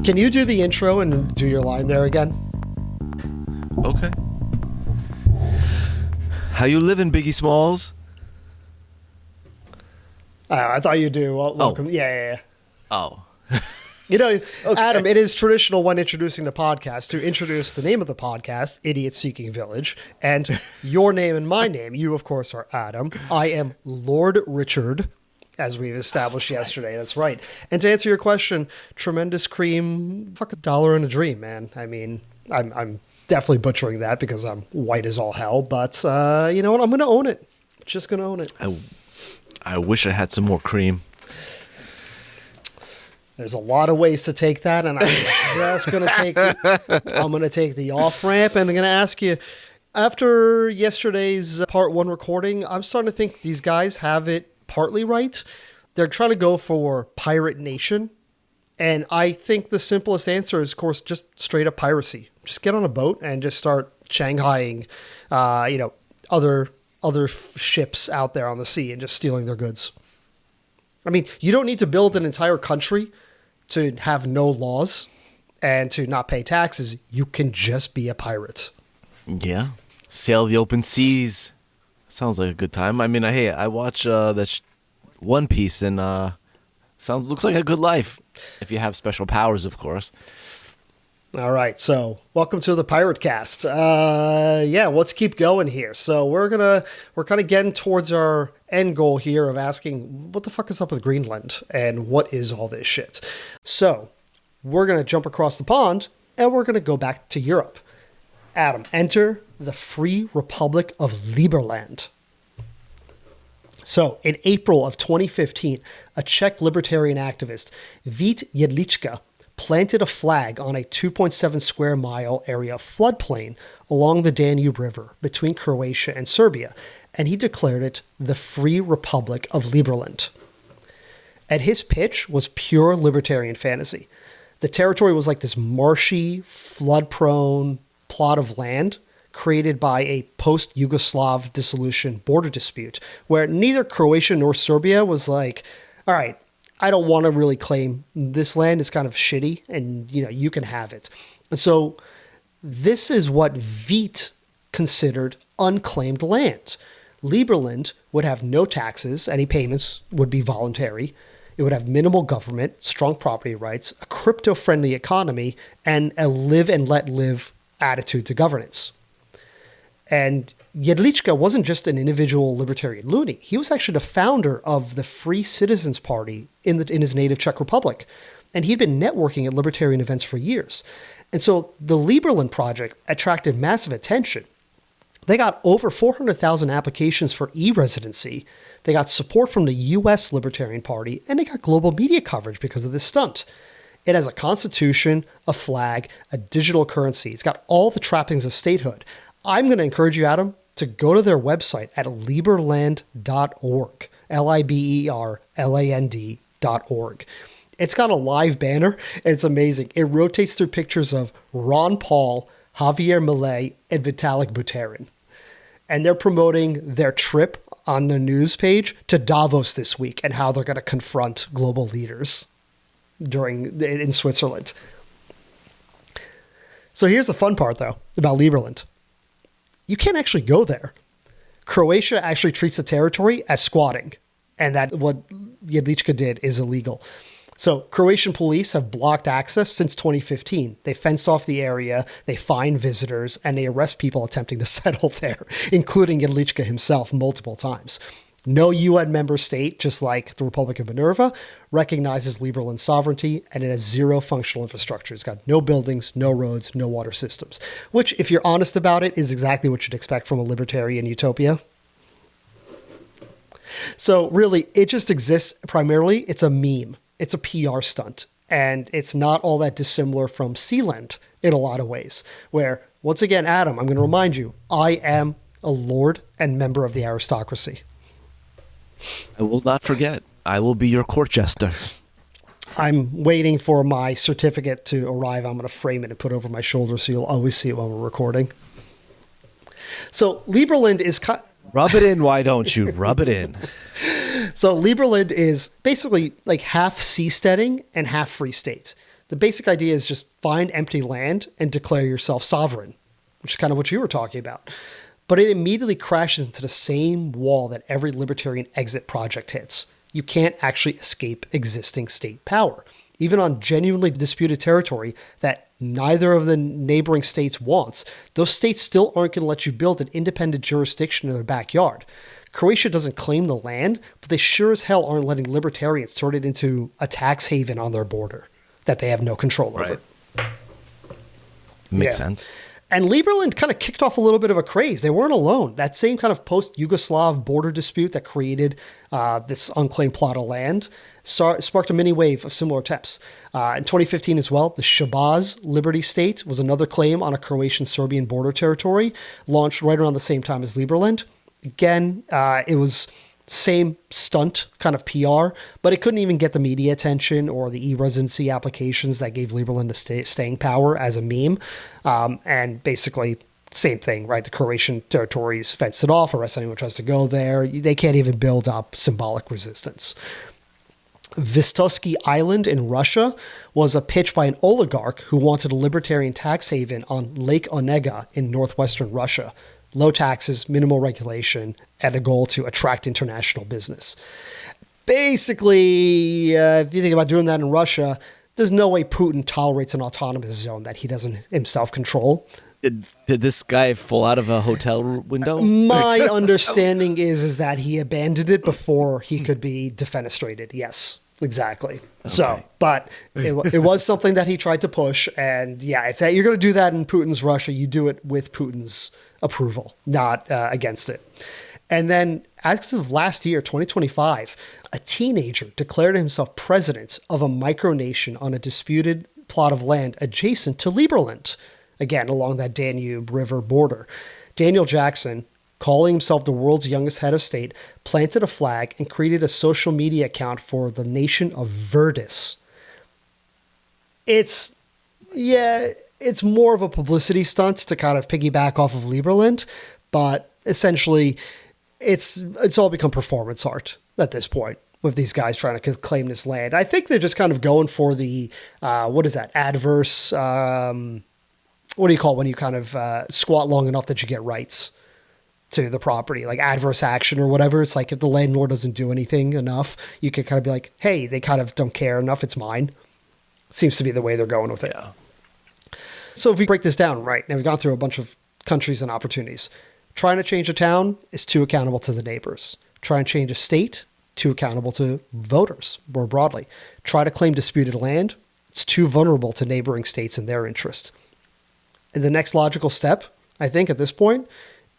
Can you do the intro and do your line there again? Okay. How you living, Biggie Smalls? I thought you'd do. Welcome. Yeah. Oh. You know, okay. Adam, it is traditional when introducing the podcast to introduce the name of the podcast, Idiot Seeking Village, and your name and my name. You, of course, are Adam. I am Lord Richard, as we established yesterday. That's right. And to answer your question, tremendous cream, fuck $1 in a dream, man. I mean, I'm definitely butchering that because I'm white as all hell, but you know what? I'm going to own it. Just going to own it. I wish I had some more cream. There's a lot of ways to take that, and I'm just going to take the off-ramp, and I'm going to ask you, after yesterday's part 1 recording, I'm starting to think these guys have it partly right. They're trying to go for pirate nation, and I think the simplest answer is, of course, just straight up piracy. Just get on a boat and just start shanghaiing, other ships out there on the sea and just stealing their goods. I mean, you don't need to build an entire country to have no laws and to not pay taxes. You can just be a pirate. Yeah. Sail the open seas. Sounds like a good time. I mean, I watch that One Piece and looks like a good life. If you have special powers, of course. All right, so welcome to the Pirate Cast. Let's keep going here. So we're kind of getting towards our end goal here of asking what the fuck is up with Greenland and what is all this shit. So we're gonna jump across the pond and we're gonna go back to Europe. Adam, enter the Free Republic of Liberland. So in April of 2015, a Czech libertarian activist, Vít Jedlička, planted a flag on a 2.7 square mile area of floodplain along the Danube River between Croatia and Serbia, and he declared it the Free Republic of Liberland. And his pitch was pure libertarian fantasy. The territory was like this marshy, flood-prone plot of land created by a post-Yugoslav dissolution border dispute, where neither Croatia nor Serbia was like, all right, I don't want to really claim this land. It's kind of shitty, and you can have it. And so this is what Vít considered unclaimed land. Liberland would have no taxes. Any payments would be voluntary. It would have minimal government, strong property rights, a crypto-friendly economy, and a live and let live attitude to governance. And Jedlička wasn't just an individual libertarian loony. He was actually the founder of the Free Citizens Party in his native Czech Republic. And he'd been networking at libertarian events for years. And so the Liberland project attracted massive attention. They got over 400,000 applications for e-residency. They got support from the U.S. Libertarian Party, and they got global media coverage because of this stunt. It has a constitution, a flag, a digital currency. It's got all the trappings of statehood. I'm going to encourage you, Adam, to go to their website at liberland.org, liberland.org. It's got a live banner, and it's amazing. It rotates through pictures of Ron Paul, Javier Milei, and Vitalik Buterin. And they're promoting their trip on the news page to Davos this week and how they're going to confront global leaders in Switzerland. So here's the fun part, though, about Liberland. You can't actually go there. Croatia actually treats the territory as squatting, and that what Jedlička did is illegal. So Croatian police have blocked access since 2015. They fenced off the area, they fine visitors, and they arrest people attempting to settle there, including Jedlička himself multiple times. No UN member state, just like the Republic of Minerva, recognizes Liberland's sovereignty, and it has zero functional infrastructure. It's got no buildings, no roads, no water systems, which, if you're honest about it, is exactly what you'd expect from a libertarian utopia. So really, it just exists primarily. It's a meme. It's a PR stunt, and it's not all that dissimilar from Sealand in a lot of ways, where, once again, Adam, I'm going to remind you, I am a lord and member of the aristocracy. I will not forget. I will be your court jester. I'm waiting for my certificate to arrive. I'm going to frame it and put it over my shoulder so you'll always see it while we're recording. So Liberland is... Rub it in, why don't you? Rub it in. So Liberland is basically like half seasteading and half free state. The basic idea is just find empty land and declare yourself sovereign, which is kind of what you were talking about. But it immediately crashes into the same wall that every libertarian exit project hits. You can't actually escape existing state power. Even on genuinely disputed territory that neither of the neighboring states wants, those states still aren't going to let you build an independent jurisdiction in their backyard. Croatia doesn't claim the land, but they sure as hell aren't letting libertarians turn it into a tax haven on their border that they have no control over. Makes sense. And Liberland kind of kicked off a little bit of a craze. They weren't alone. That same kind of post-Yugoslav border dispute that created this unclaimed plot of land sparked a mini wave of similar attempts. In 2015 as well, the Shabaz Liberty State was another claim on a Croatian-Serbian border territory, launched right around the same time as Liberland. Again, it was same stunt kind of PR, but it couldn't even get the media attention or the e-residency applications that gave Liberland a staying power as a meme. And basically, same thing, right? The Croatian territories fenced it off, arrest anyone who tries to go there. They can't even build up symbolic resistance. Vistoski Island in Russia was a pitch by an oligarch who wanted a libertarian tax haven on Lake Onega in northwestern Russia. Low taxes, minimal regulation, and a goal to attract international business. Basically, if you think about doing that in Russia, there's no way Putin tolerates an autonomous zone that he doesn't himself control. Did this guy fall out of a hotel window? My understanding is that he abandoned it before he could be defenestrated. Yes, exactly. Okay. So, but it was something that he tried to push. And yeah, if you're going to do that in Putin's Russia, you do it with Putin's approval, not against it. And then as of last year, 2025, a teenager declared himself president of a micronation on a disputed plot of land adjacent to Liberland, again, along that Danube River border. Daniel Jackson, calling himself the world's youngest head of state, planted a flag and created a social media account for the nation of Verdis. It's more of a publicity stunt to kind of piggyback off of Liberland, but essentially it's all become performance art at this point with these guys trying to claim this land. I think they're just kind of going for the, adverse, what do you call it when you kind of squat long enough that you get rights to the property, like adverse action or whatever. It's like if the landlord doesn't do anything enough, you can kind of be like, hey, they kind of don't care enough, it's mine. Seems to be the way they're going with it. Yeah. So if we break this down, right, now we've gone through a bunch of countries and opportunities. Trying to change a town is too accountable to the neighbors. Try and change a state, too accountable to voters more broadly. Try to claim disputed land, it's too vulnerable to neighboring states and their interest. And the next logical step, I think, at this point,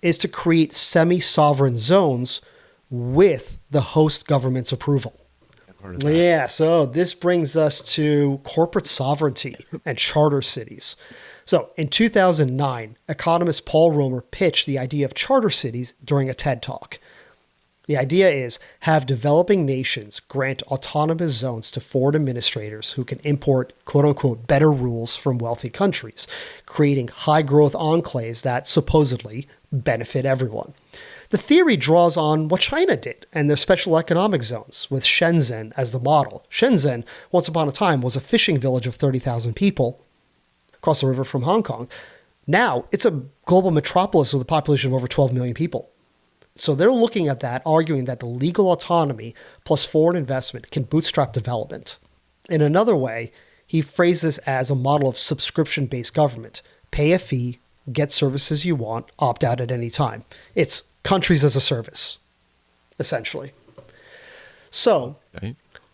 is to create semi-sovereign zones with the host government's approval. Yeah, so this brings us to corporate sovereignty and charter cities. So in 2009, economist Paul Romer pitched the idea of charter cities during a TED Talk. The idea is have developing nations grant autonomous zones to foreign administrators who can import quote-unquote better rules from wealthy countries, creating high-growth enclaves that supposedly benefit everyone. The theory draws on what China did and their special economic zones, with Shenzhen as the model. Shenzhen, once upon a time, was a fishing village of 30,000 people across the river from Hong Kong. Now, it's a global metropolis with a population of over 12 million people. So they're looking at that, arguing that the legal autonomy plus foreign investment can bootstrap development. In another way, he phrased this as a model of subscription-based government. Pay a fee, get services you want, opt out at any time. It's countries as a service, essentially. So,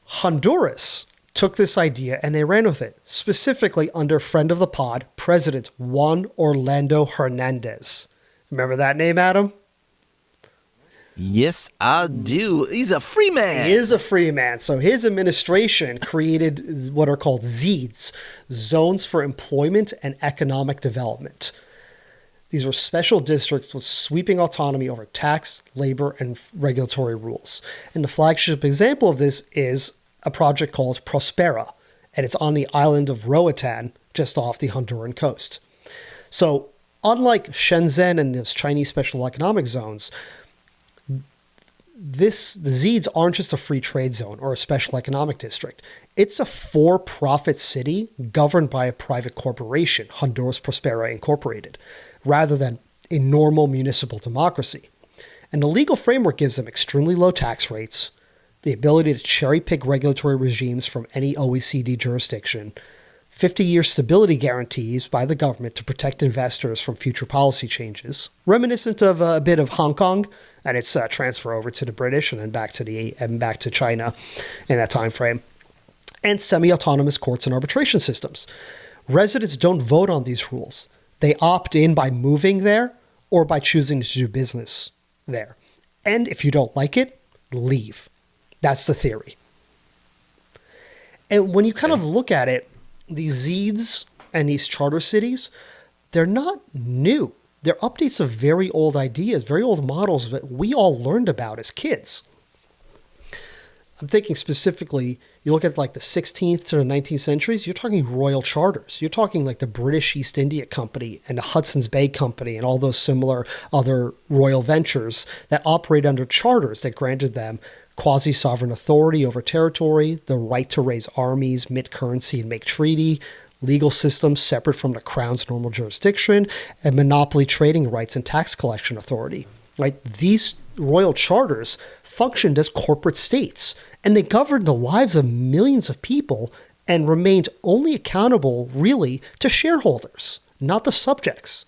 Honduras took this idea and they ran with it, specifically under friend of the pod, President Juan Orlando Hernandez. Remember that name, Adam? Yes, I do. He's a free man. He is a free man. So his administration created what are called ZEEDs, Zones for Employment and Economic Development. These were special districts with sweeping autonomy over tax, labor, and regulatory rules. And the flagship example of this is a project called Prospera, and it's on the island of Roatan, just off the Honduran coast. So unlike Shenzhen and its Chinese special economic zones, the Zeeds aren't just a free trade zone or a special economic district. It's a for-profit city governed by a private corporation, Honduras Prospera Incorporated, rather than a normal municipal democracy. And the legal framework gives them extremely low tax rates, the ability to cherry-pick regulatory regimes from any OECD jurisdiction, 50-year stability guarantees by the government to protect investors from future policy changes, reminiscent of a bit of Hong Kong and its transfer over to the British and then back to China in that time frame, and semi-autonomous courts and arbitration systems. Residents don't vote on these rules. They opt in by moving there or by choosing to do business there. And if you don't like it, leave. That's the theory. And when you kind of look at it, these Zeeds and these charter cities, they're not new. They're updates of very old ideas, very old models that we all learned about as kids. I'm thinking specifically, you look at like the 16th to the 19th centuries, you're talking royal charters. You're talking like the British East India Company and the Hudson's Bay Company and all those similar other royal ventures that operate under charters that granted them quasi-sovereign authority over territory, the right to raise armies, mint currency, and make treaty, legal systems separate from the crown's normal jurisdiction, and monopoly trading rights and tax collection authority. Right? These royal charters functioned as corporate states, and they governed the lives of millions of people and remained only accountable, really, to shareholders, not the subjects.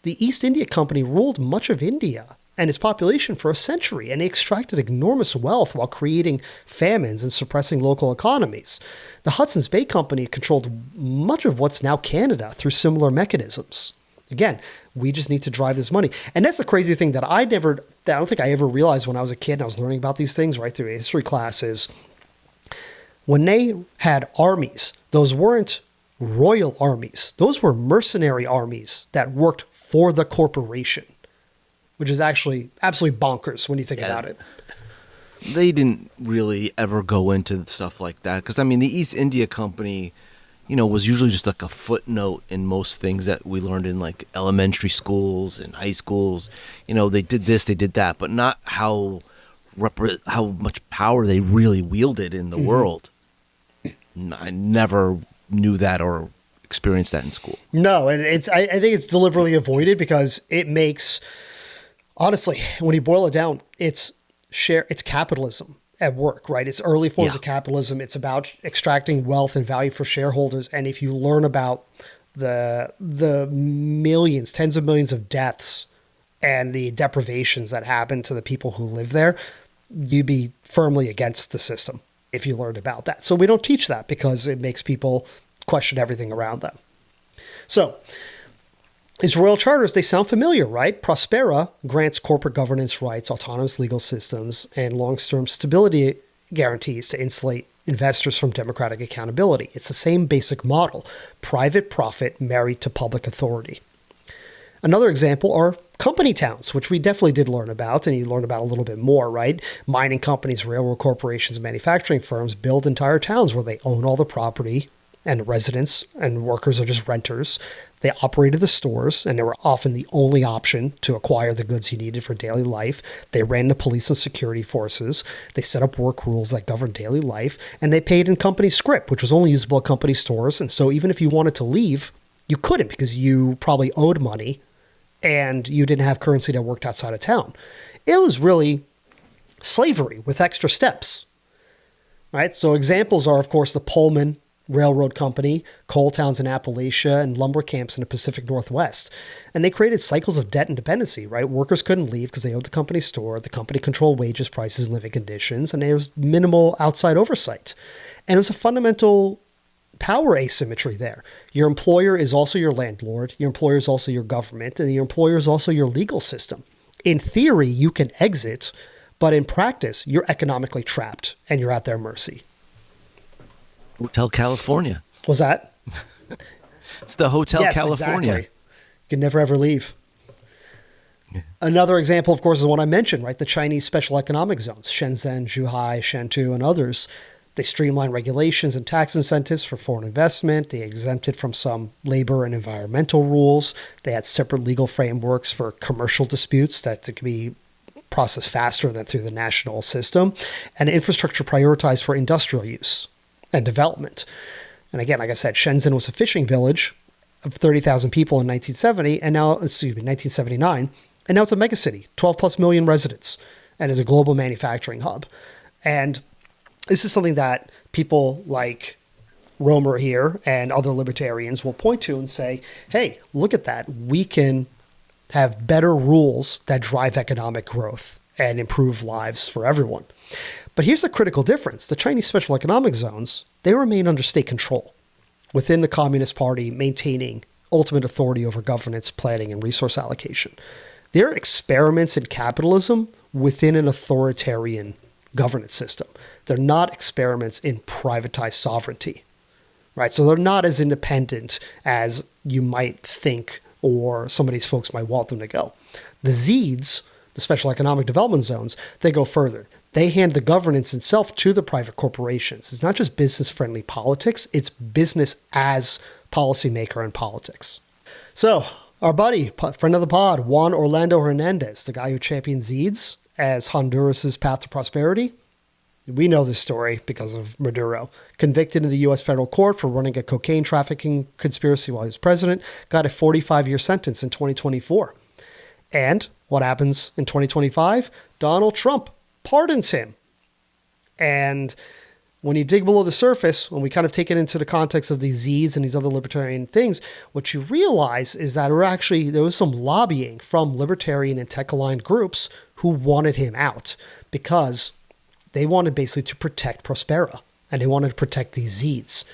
The East India Company ruled much of India and its population for a century, and they extracted enormous wealth while creating famines and suppressing local economies. The Hudson's Bay Company controlled much of what's now Canada through similar mechanisms. Again, we just need to drive this money. And that's the crazy thing that I don't think I ever realized when I was a kid and I was learning about these things right through history classes. When they had armies, those weren't royal armies. Those were mercenary armies that worked for the corporation, which is actually absolutely bonkers when you think about it. They didn't really ever go into stuff like that because, I mean, the East India Company, was usually just like a footnote in most things that we learned in like elementary schools and high schools. They did this, they did that, but not how much power they really wielded in the world. I never knew that or experienced that in school. No, and I think it's deliberately avoided because it makes, honestly, when you boil it down, it's capitalism at work, right? It's early forms of capitalism. It's about extracting wealth and value for shareholders. And if you learn about the millions, tens of millions of deaths and the deprivations that happen to the people who live there, you'd be firmly against the system if you learned about that. So we don't teach that because it makes people question everything around them. So these royal charters, they sound familiar, right? Prospera grants corporate governance rights, autonomous legal systems, and long-term stability guarantees to insulate investors from democratic accountability. It's the same basic model, private profit married to public authority. Another example are company towns, which we definitely did learn about, and you learn about a little bit more, right? Mining companies, railroad corporations, manufacturing firms build entire towns where they own all the property, and residents and workers are just renters. They operated the stores, and they were often the only option to acquire the goods you needed for daily life. They ran the police and security forces. They set up work rules that governed daily life, and they paid in company scrip, which was only usable at company stores. And so even if you wanted to leave, you couldn't because you probably owed money and you didn't have currency that worked outside of town. It was really slavery with extra steps, right? So examples are, of course, the Pullman Railroad Company, coal towns in Appalachia, and lumber camps in the Pacific Northwest. And they created cycles of debt and dependency, right? Workers couldn't leave because they owed the company store. The company controlled wages, prices, and living conditions, and there was minimal outside oversight. And it was a fundamental power asymmetry there. Your employer is also your landlord. Your employer is also your government, and your employer is also your legal system. In theory, you can exit, but in practice, you're economically trapped and you're at their mercy. Hotel California. Was that? It's the Hotel California. Exactly. You can never ever leave. Yeah. Another example, of course, is the one I mentioned, right? The Chinese special economic zones, Shenzhen, Zhuhai, Shantou, and others. They streamlined regulations and tax incentives for foreign investment. They exempted from some labor and environmental rules. They had separate legal frameworks for commercial disputes that could be process faster than through the national system, and infrastructure prioritized for industrial use and development. And again, like I said, Shenzhen was a fishing village of 30,000 people in 1979, and now it's a megacity, 12 plus million residents, and is a global manufacturing hub. And this is something that people like Romer here and other libertarians will point to and say, hey, look at that. We can have better rules that drive economic growth and improve lives for everyone. But here's the critical difference. The Chinese special economic zones, they remain under state control within the Communist Party, maintaining ultimate authority over governance, planning, and resource allocation. They're experiments in capitalism within an authoritarian governance system. They're not experiments in privatized sovereignty, right? So they're not as independent as you might think or some of these folks might want them to go. The ZEEDs, the Special Economic Development Zones, they go further. They hand the governance itself to the private corporations. It's not just business-friendly politics, it's business as policymaker in politics. So, our buddy, friend of the pod, Juan Orlando Hernandez, the guy who championed ZEEDs as Honduras' path to prosperity. We know this story because of Maduro. Convicted in the U.S. federal court for running a cocaine trafficking conspiracy while he was president, got a 45-year sentence in 2024. And what happens in 2025? Donald Trump pardons him. And when you dig below the surface, when we kind of take it into the context of these ZEEDs and these other libertarian things, what you realize is that there was some lobbying from libertarian and tech-aligned groups who wanted him out because they wanted basically to protect Prospera and they wanted to protect these ZEEDs.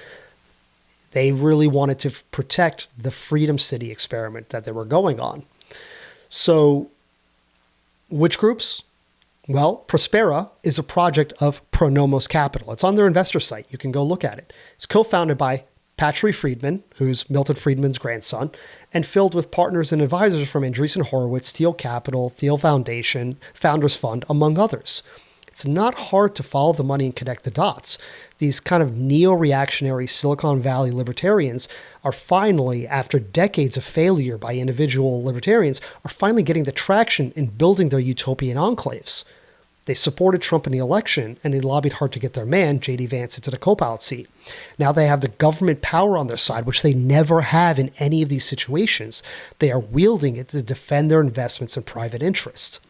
They really wanted to protect the Freedom City experiment that they were going on. So, which groups? Well, Prospera is a project of Pronomos Capital. It's on their investor site. You can go look at it. It's co-founded by Patry Friedman, who's Milton Friedman's grandson, and filled with partners and advisors from Andreessen Horowitz, Thiel Capital, Thiel Foundation, Founders Fund, among others. It's not hard to follow the money and connect the dots. These kind of neo-reactionary Silicon Valley libertarians are finally, after decades of failure by individual libertarians, are finally getting the traction in building their utopian enclaves. They supported Trump in the election, and they lobbied hard to get their man, J.D. Vance, into the co-pilot seat. Now they have the government power on their side, which they never have in any of these situations. They are wielding it to defend their investments and private interests.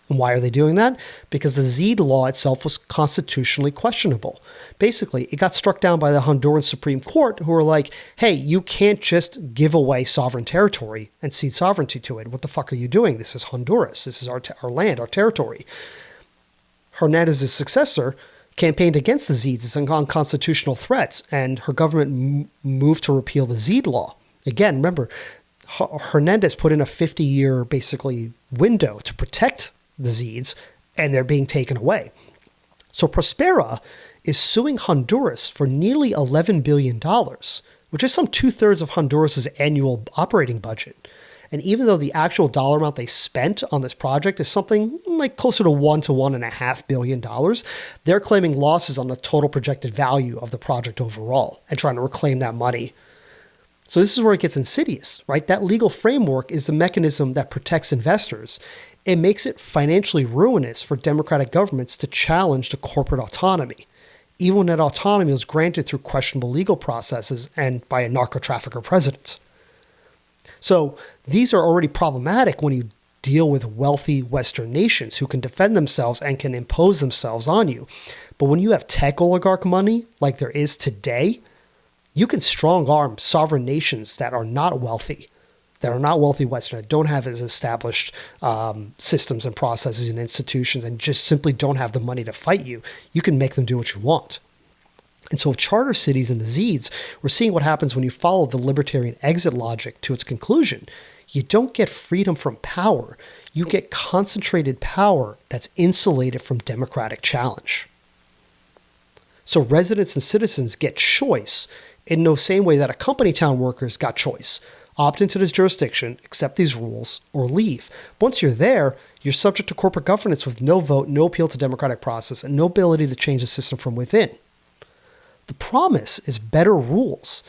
And why are they doing that? Because the ZEED law itself was constitutionally questionable. Basically, it got struck down by the Honduran Supreme Court, who were like, hey, you can't just give away sovereign territory and cede sovereignty to it. What the fuck are you doing? This is Honduras. This is our land, our territory. Hernandez's successor campaigned against the ZEEDs as unconstitutional threats, and her government moved to repeal the ZEED law. Again, remember, Hernandez put in a 50-year, basically, window to protect the ZEEDs, and they're being taken away. So Prospera is suing Honduras for nearly $11 billion, which is some 2/3 of Honduras' annual operating budget. And even though the actual dollar amount they spent on this project is something like closer to $1 to $1.5 billion, they're claiming losses on the total projected value of the project overall and trying to reclaim that money. So this is where it gets insidious, right? That legal framework is the mechanism that protects investors. It makes it financially ruinous for democratic governments to challenge the corporate autonomy, even when that autonomy was granted through questionable legal processes and by a narco-trafficker president. So these are already problematic when you deal with wealthy Western nations who can defend themselves and can impose themselves on you. But when you have tech oligarch money like there is today, you can strong-arm sovereign nations that are not wealthy, Western, that don't have as established systems and processes and institutions and just simply don't have the money to fight you. You can make them do what you want. And so with charter cities and the ZEEDs, we're seeing what happens when you follow the libertarian exit logic to its conclusion. You don't get freedom from power. You get concentrated power that's insulated from democratic challenge. So residents and citizens get choice in no same way that a company town workers got choice. Opt into this jurisdiction, accept these rules, or leave. Once you're there, you're subject to corporate governance with no vote, no appeal to democratic process, and no ability to change the system from within. The promise is better rules,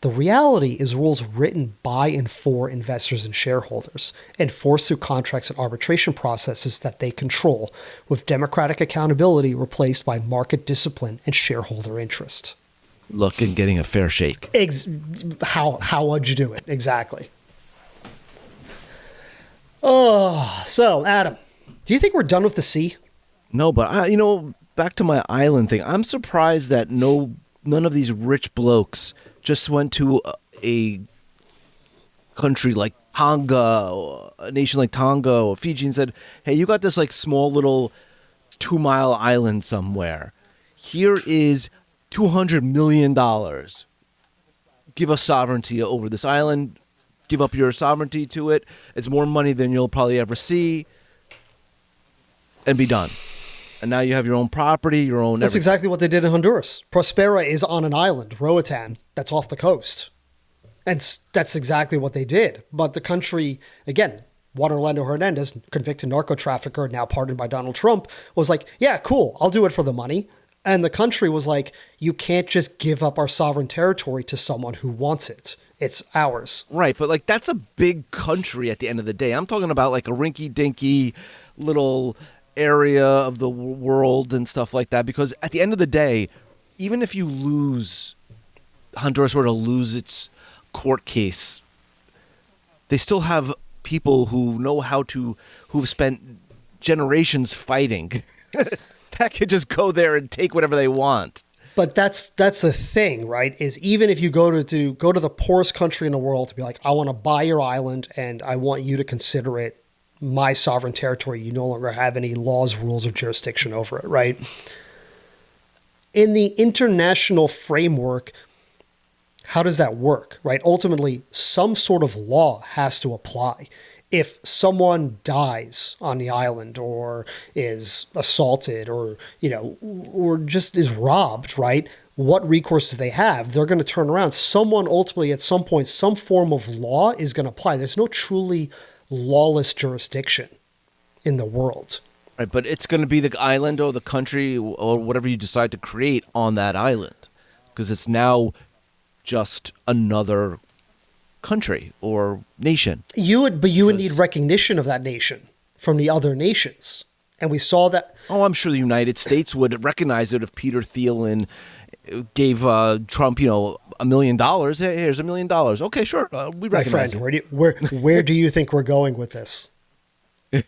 The reality is rules written by and for investors and shareholders, enforced through contracts and arbitration processes that they control, with democratic accountability replaced by market discipline and shareholder interest. Look, and getting a fair shake. How would you do it? Exactly. Oh, so Adam, do you think we're done with the sea? No, but back to my island thing. I'm surprised that none of these rich blokes just went to a country like Tonga, a nation like Tonga or Fiji, and said, "Hey, you got this like small little 2-mile island somewhere. Here is $200 million. Give us sovereignty over this island. Give up your sovereignty to it. It's more money than you'll probably ever see, and be done." And now you have your own property, your own... That's exactly what they did in Honduras. Prospera is on an island, Roatan, that's off the coast. And that's exactly what they did. But the country, again, Juan Orlando Hernandez, convicted narco trafficker, now pardoned by Donald Trump, was like, yeah, cool, I'll do it for the money. And the country was like, you can't just give up our sovereign territory to someone who wants it. It's ours. Right, but like that's a big country at the end of the day. I'm talking about like a rinky-dinky little area of the world and stuff like that, because at the end of the day, even if Honduras were to lose its court case, they still have people who've spent generations fighting that could just go there and take whatever they want. But that's the thing, right? Is even if you go to the poorest country in the world to be like, I want to buy your island and I want you to consider it my sovereign territory, you no longer have any laws, rules, or jurisdiction over it, right? In the international framework, how does that work, right? Ultimately, some sort of law has to apply. If someone dies on the island or is assaulted or just is robbed, right? What recourse do they have? They're going to turn around. Someone ultimately, at some point, some form of law is going to apply. There's no truly lawless jurisdiction in the world. Right, but it's going to be the island or the country or whatever you decide to create on that island, because it's now just another country or nation. You would need recognition of that nation from the other nations. And we saw that. Oh, I'm sure the United States would recognize it if Peter Thielen gave Trump, $1 million. Hey, here's $1 million. Okay, sure. We recognize it. Where do you think we're going with this?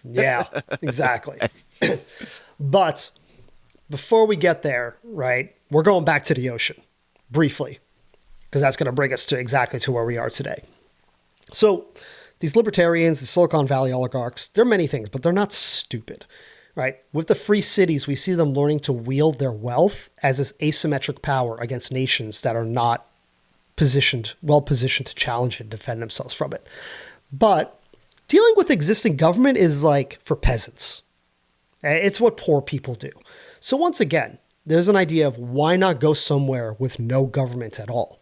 Yeah, exactly. But before we get there, right, we're going back to the ocean briefly, because that's going to bring us to where we are today. So these libertarians, the Silicon Valley oligarchs, they're many things, but they're not stupid. Right? With the free cities, we see them learning to wield their wealth as this asymmetric power against nations that are not well positioned to challenge and defend themselves from it. But dealing with existing government is like for peasants. It's what poor people do. So once again, there's an idea of why not go somewhere with no government at all?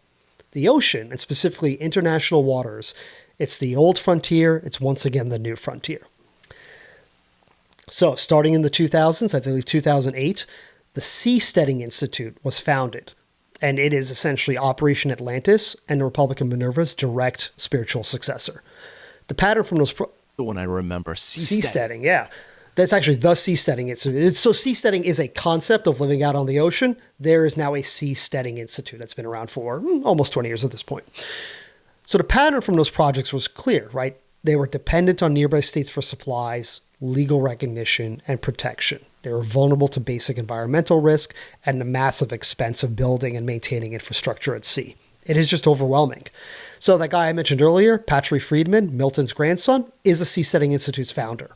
The ocean, and specifically international waters, it's the old frontier. It's once again the new frontier. So starting in the 2000s, I believe 2008, the Seasteading Institute was founded, and it is essentially Operation Atlantis and the Republic of Minerva's direct spiritual successor. The pattern from those... The one I remember, Seasteading, yeah. That's actually the Seasteading Institute. So seasteading is a concept of living out on the ocean. There is now a Seasteading Institute that's been around for almost 20 years at this point. So the pattern from those projects was clear, right? They were dependent on nearby states for supplies, legal recognition, and protection. They were vulnerable to basic environmental risk and the massive expense of building and maintaining infrastructure at sea. It is just overwhelming. So that guy I mentioned earlier, Patrick Friedman, Milton's grandson, is a Seasteading Institute's founder.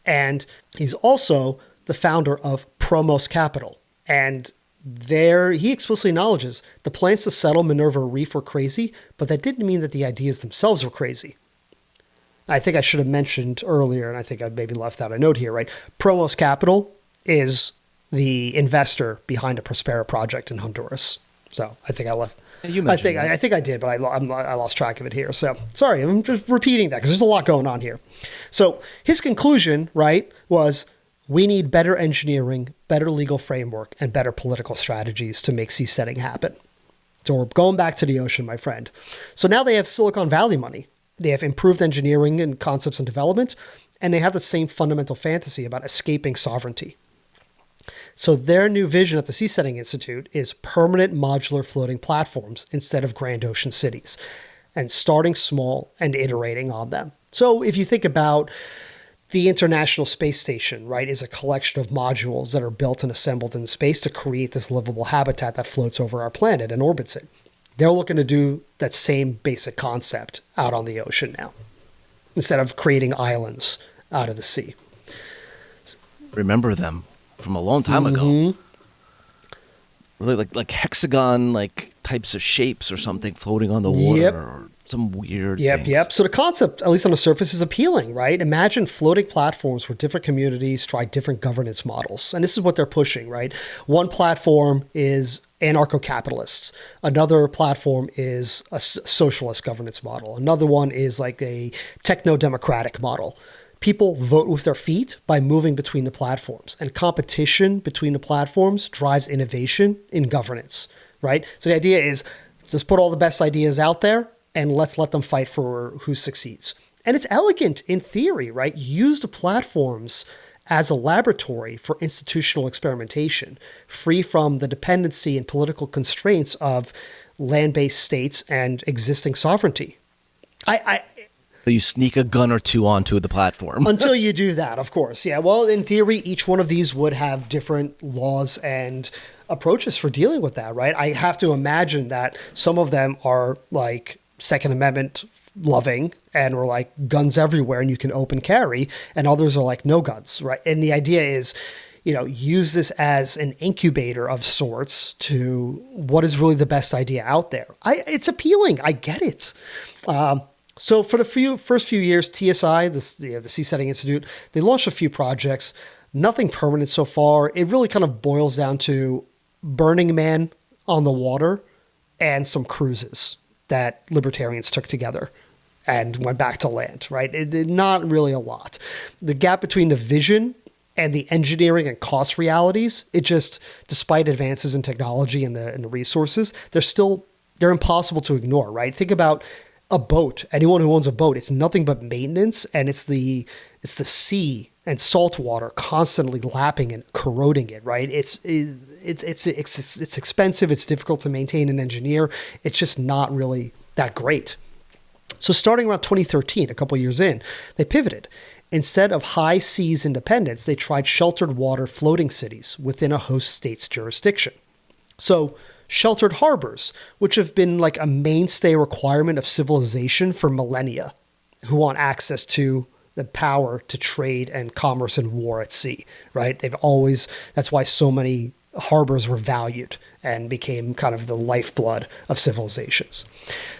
And he's also the founder of Promos Capital. And there he explicitly acknowledges the plans to settle Minerva Reef were crazy, but that didn't mean that the ideas themselves were crazy. I think I should have mentioned earlier, and I think I maybe left out a note here, right? Promos Capital is the investor behind the Prospera project in Honduras. So I think I left. I think I did, but I lost track of it here. So sorry, I'm just repeating that because there's a lot going on here. So his conclusion, right, was we need better engineering, better legal framework, and better political strategies to make seasteading happen. So we're going back to the ocean, my friend. So now they have Silicon Valley money. They have improved engineering and concepts and development, and they have the same fundamental fantasy about escaping sovereignty. So their new vision at the Seasteading Institute is permanent modular floating platforms instead of grand ocean cities, and starting small and iterating on them. So if you think about the International Space Station, right, is a collection of modules that are built and assembled in space to create this livable habitat that floats over our planet and orbits it. They're looking to do that same basic concept out on the ocean now, instead of creating islands out of the sea. Remember them from a long time ago. Really like hexagon like types of shapes or something floating on the water or some weird things. Yep. So the concept, at least on the surface, is appealing, right? Imagine floating platforms where different communities try different governance models. And this is what they're pushing, right? One platform is anarcho-capitalists. Another platform is a socialist governance model. Another one is like a techno-democratic model. People vote with their feet by moving between the platforms, and competition between the platforms drives innovation in governance, right? So the idea is just put all the best ideas out there and let's let them fight for who succeeds. And it's elegant in theory, right? Use the platforms as a laboratory for institutional experimentation, free from the dependency and political constraints of land-based states and existing sovereignty. So you sneak a gun or two onto the platform. Until you do that, of course. Yeah, well, in theory, each one of these would have different laws and approaches for dealing with that, right? I have to imagine that some of them are like Second Amendment loving and we're like guns everywhere and you can open carry, and others are like no guns, right? And the idea is, use this as an incubator of sorts to what is really the best idea out there. It's appealing. I get it. So for the first few years, TSI, the Seasteading Institute, they launched a few projects. Nothing permanent so far. It really kind of boils down to Burning Man on the water and some cruises that libertarians took together and went back to land, right? Not really a lot. The gap between the vision and the engineering and cost realities, it just, despite advances in technology and the resources, they're impossible to ignore, right? Think about a boat. Anyone who owns a boat, it's nothing but maintenance, and it's the sea and salt water constantly lapping and corroding it, right? It's expensive. It's difficult to maintain and engineer. It's just not really that great. So starting around 2013, a couple years in, they pivoted. Instead of high seas independence, they tried sheltered water floating cities within a host state's jurisdiction. So sheltered harbors, which have been like a mainstay requirement of civilization for millennia, who want access to the power to trade and commerce and war at sea, right? That's why so many harbors were valued and became kind of the lifeblood of civilizations.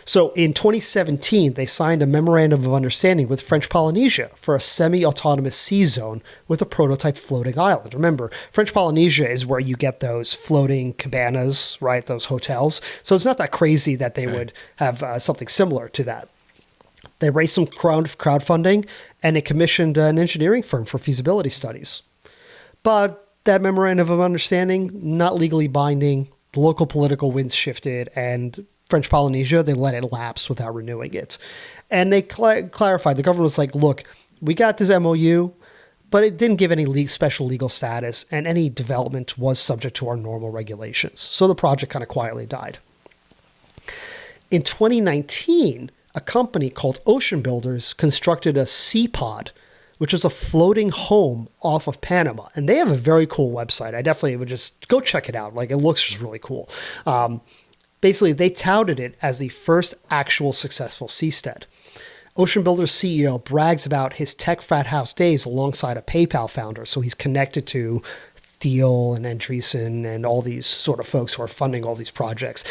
So in 2017, they signed a memorandum of understanding with French Polynesia for a semi-autonomous sea zone with a prototype floating island. Remember, French Polynesia is where you get those floating cabanas, right? Those hotels. So it's not that crazy that they would have something similar to that. They raised some crowdfunding, and they commissioned an engineering firm for feasibility studies. But that memorandum of understanding, not legally binding, the local political winds shifted, and French Polynesia, they let it lapse without renewing it. And they clarified, the government was like, look, we got this MOU, but it didn't give any special legal status, and any development was subject to our normal regulations. So the project kind of quietly died. In 2019, a company called Ocean Builders constructed a sea pod, which is a floating home off of Panama. And they have a very cool website. I definitely would just go check it out. Like, it looks just really cool. Basically, they touted it as the first actual successful seastead. Ocean Builders CEO brags about his tech frat house days alongside a PayPal founder. So he's connected to Thiel and Andreessen and all these sort of folks who are funding all these projects.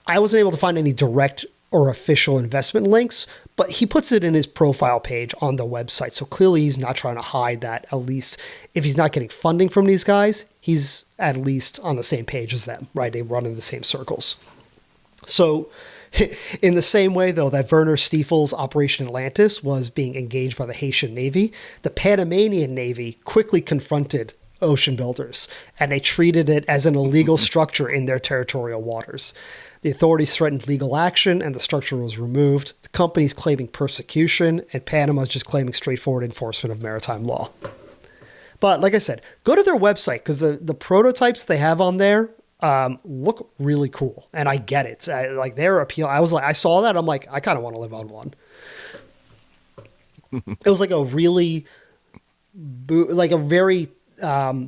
I wasn't able to find any direct or official investment links, but he puts it in his profile page on the website. So clearly he's not trying to hide that. At least if he's not getting funding from these guys, he's at least on the same page as them, right? They run in the same circles. So in the same way, though, that Werner Stiefel's Operation Atlantis was being engaged by the Haitian Navy, the Panamanian Navy quickly confronted ocean builders, and they treated it as an illegal structure in their territorial waters. The authorities threatened legal action, and the structure was removed. The company's claiming persecution, and Panama's just claiming straightforward enforcement of maritime law. But like I said, go to their website, because the prototypes they have on there look really cool, and I get it. Like their appeal, I saw that, I'm like, I kind of want to live on one. It was like a really, like a very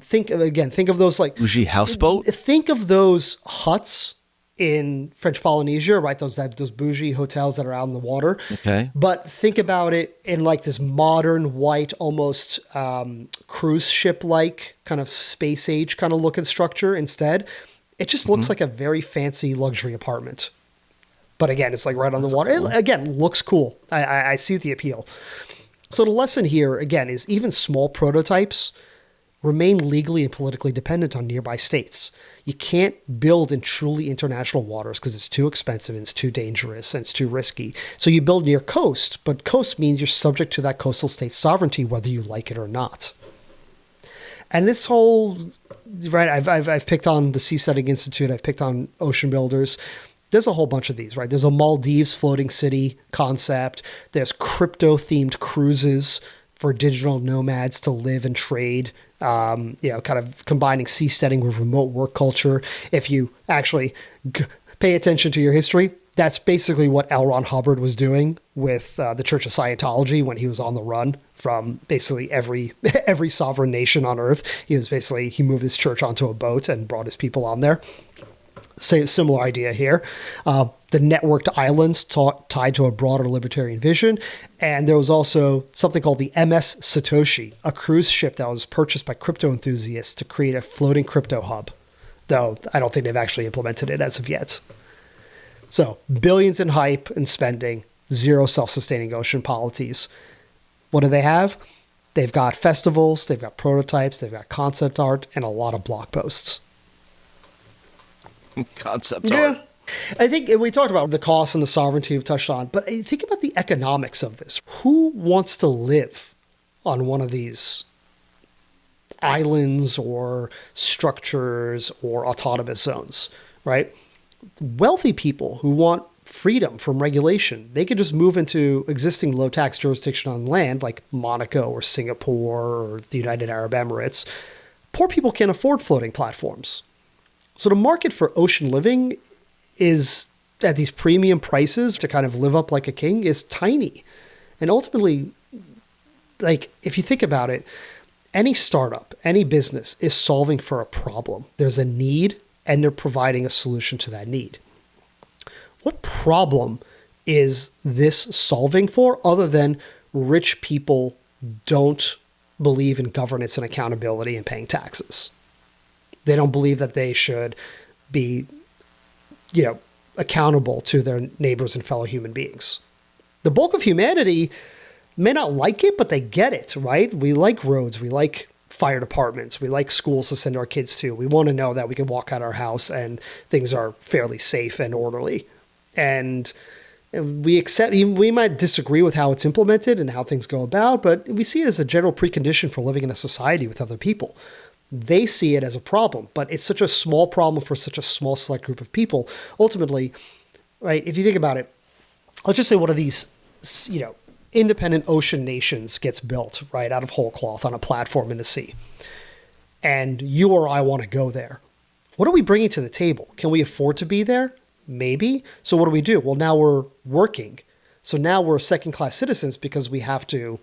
think of those like bougie houseboat. Think of those huts in French Polynesia, right? Those bougie hotels that are out in the water. Okay. But think about it in like this modern, white, almost cruise ship like kind of space age kind of looking structure instead. It just looks like a very fancy luxury apartment. But again, it's like right on the water. Cool. It, again, looks cool. I see the appeal. So the lesson here, again, is even small prototypes remain legally and politically dependent on nearby states. You can't build in truly international waters because it's too expensive and it's too dangerous and it's too risky. So you build near coast, but coast means you're subject to that coastal state's sovereignty whether you like it or not. And this whole, right, I've picked on the Seasteading Institute, I've picked on ocean builders. There's a whole bunch of these, right? There's a Maldives floating city concept. There's crypto-themed cruises for digital nomads to live and trade, kind of combining seasteading with remote work culture. If you actually pay attention to your history, that's basically what L. Ron Hubbard was doing with the Church of Scientology when he was on the run from basically every sovereign nation on earth. He moved his church onto a boat and brought his people on there. Similar idea here. The networked islands tied to a broader libertarian vision. And there was also something called the MS Satoshi, a cruise ship that was purchased by crypto enthusiasts to create a floating crypto hub, though I don't think they've actually implemented it as of yet. So billions in hype and spending, zero self-sustaining ocean polities. What do they have? They've got festivals, they've got prototypes, they've got concept art, and a lot of blog posts. Concept art. I think we talked about the cost and the sovereignty we've touched on, but think about the economics of this. Who wants to live on one of these islands or structures or autonomous zones, right? Wealthy people who want freedom from regulation, they could just move into existing low tax jurisdiction on land like Monaco or Singapore or the United Arab Emirates. Poor people can't afford floating platforms. So the market for ocean living is at these premium prices to kind of live up like a king is tiny. And ultimately, like if you think about it, any startup, any business is solving for a problem. There's a need and they're providing a solution to that need. What problem is this solving for other than rich people don't believe in governance and accountability and paying taxes? They don't believe that they should be, accountable to their neighbors and fellow human beings. The bulk of humanity may not like it, but they get it, right? We like roads. We like fire departments. We like schools to send our kids to. We want to know that we can walk out our house and things are fairly safe and orderly. And we might disagree with how it's implemented and how things go about, but we see it as a general precondition for living in a society with other people. They see it as a problem, but it's such a small problem for such a small select group of people. Ultimately, right, if you think about it, let's just say one of these, independent ocean nations gets built, right, out of whole cloth on a platform in the sea. And you or I want to go there. What are we bringing to the table? Can we afford to be there? Maybe. So what do? Well, now we're working. So now we're second-class citizens because we have to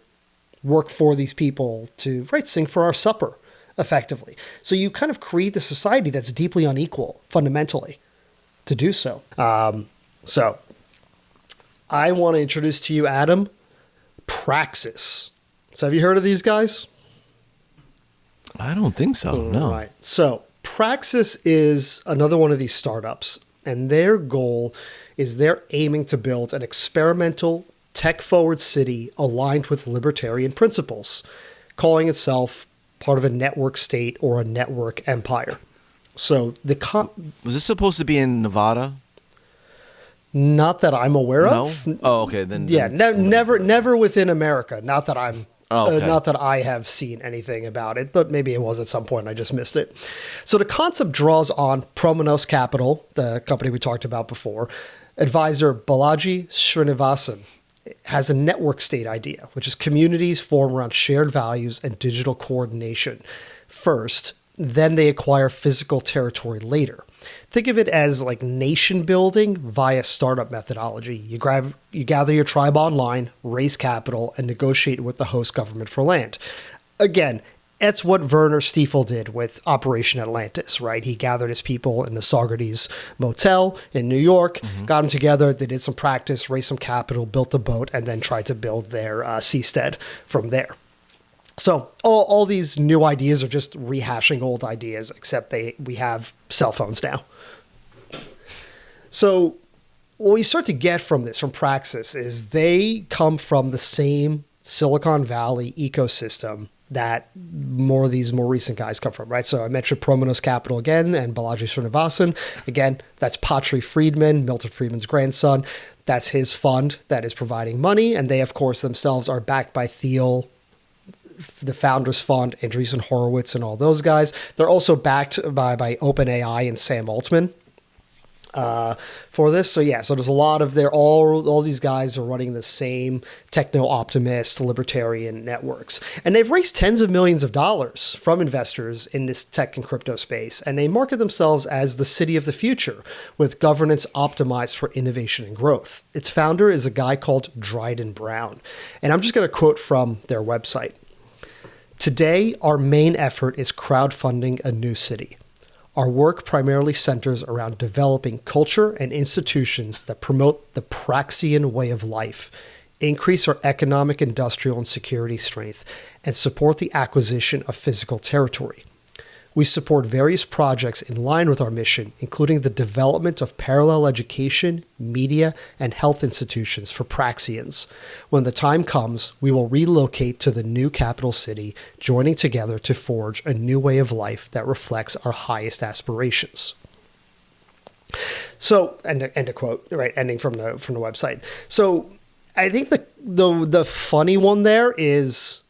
work for these people to, right, sing for our supper. Effectively. So you kind of create the society that's deeply unequal fundamentally to do so. So I want to introduce to you, Adam, Praxis. So have you heard of these guys? I don't think so, no. Right. So Praxis is another one of these startups, and their goal is they're aiming to build an experimental, tech-forward city aligned with libertarian principles, calling itself part of a network state or a network empire. So was this supposed to be in Nevada? Not that I'm aware of. Oh, okay. Then never within America. Not that I'm Oh, okay. Not that I have seen anything about it, but maybe it was at some point. I just missed it. So the concept draws on Promonos Capital, the company we talked about before. Advisor Balaji Srinivasan has a network state idea, which is communities form around shared values and digital coordination first, then they acquire physical territory later. Think of it as like nation building via startup methodology. You gather your tribe online, raise capital, and negotiate with the host government for land. Again, that's what Werner Stiefel did with Operation Atlantis, right? He gathered his people in the Saugerties Motel in New York, got them together, they did some practice, raised some capital, built a boat, and then tried to build their seastead from there. So all these new ideas are just rehashing old ideas, except we have cell phones now. So what we start to get from this, from Praxis, is they come from the same Silicon Valley ecosystem that more of these more recent guys come from, right? So I mentioned Promonos Capital again and Balaji Srinivasan. Again, that's Patri Friedman, Milton Friedman's grandson. That's his fund that is providing money. And they, of course, themselves are backed by Thiel, the Founders Fund, Andreessen Horowitz, and all those guys. They're also backed by OpenAI and Sam Altman for this. So yeah, so there's a lot of all these guys are running the same techno-optimist libertarian networks. And they've raised tens of millions of dollars from investors in this tech and crypto space. And they market themselves as the city of the future with governance optimized for innovation and growth. Its founder is a guy called Dryden Brown. And I'm just going to quote from their website. Today, our main effort is crowdfunding a new city. Our work primarily centers around developing culture and institutions that promote the Praxian way of life, increase our economic, industrial, and security strength, and support the acquisition of physical territory. We support various projects in line with our mission, including the development of parallel education, media, and health institutions for Praxians. When the time comes, we will relocate to the new capital city, joining together to forge a new way of life that reflects our highest aspirations. So, end of quote, right? Ending from the website. So, I think the funny one there is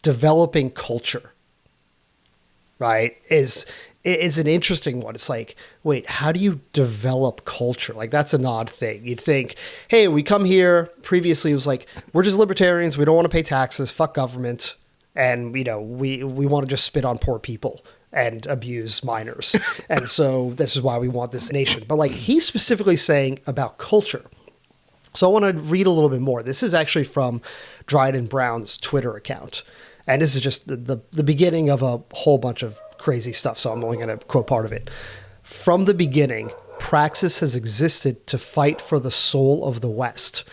developing culture. Right, is an interesting one. It's like, wait, how do you develop culture? Like, that's an odd thing. You'd think, hey, we come here. Previously, it was like, we're just libertarians. We don't want to pay taxes. Fuck government. And, we want to just spit on poor people and abuse minors. And so this is why we want this nation. But, like, he's specifically saying about culture. So I want to read a little bit more. This is actually from Dryden Brown's Twitter account. And this is just the beginning of a whole bunch of crazy stuff, so I'm only going to quote part of it. From the beginning, Praxis has existed to fight for the soul of the West,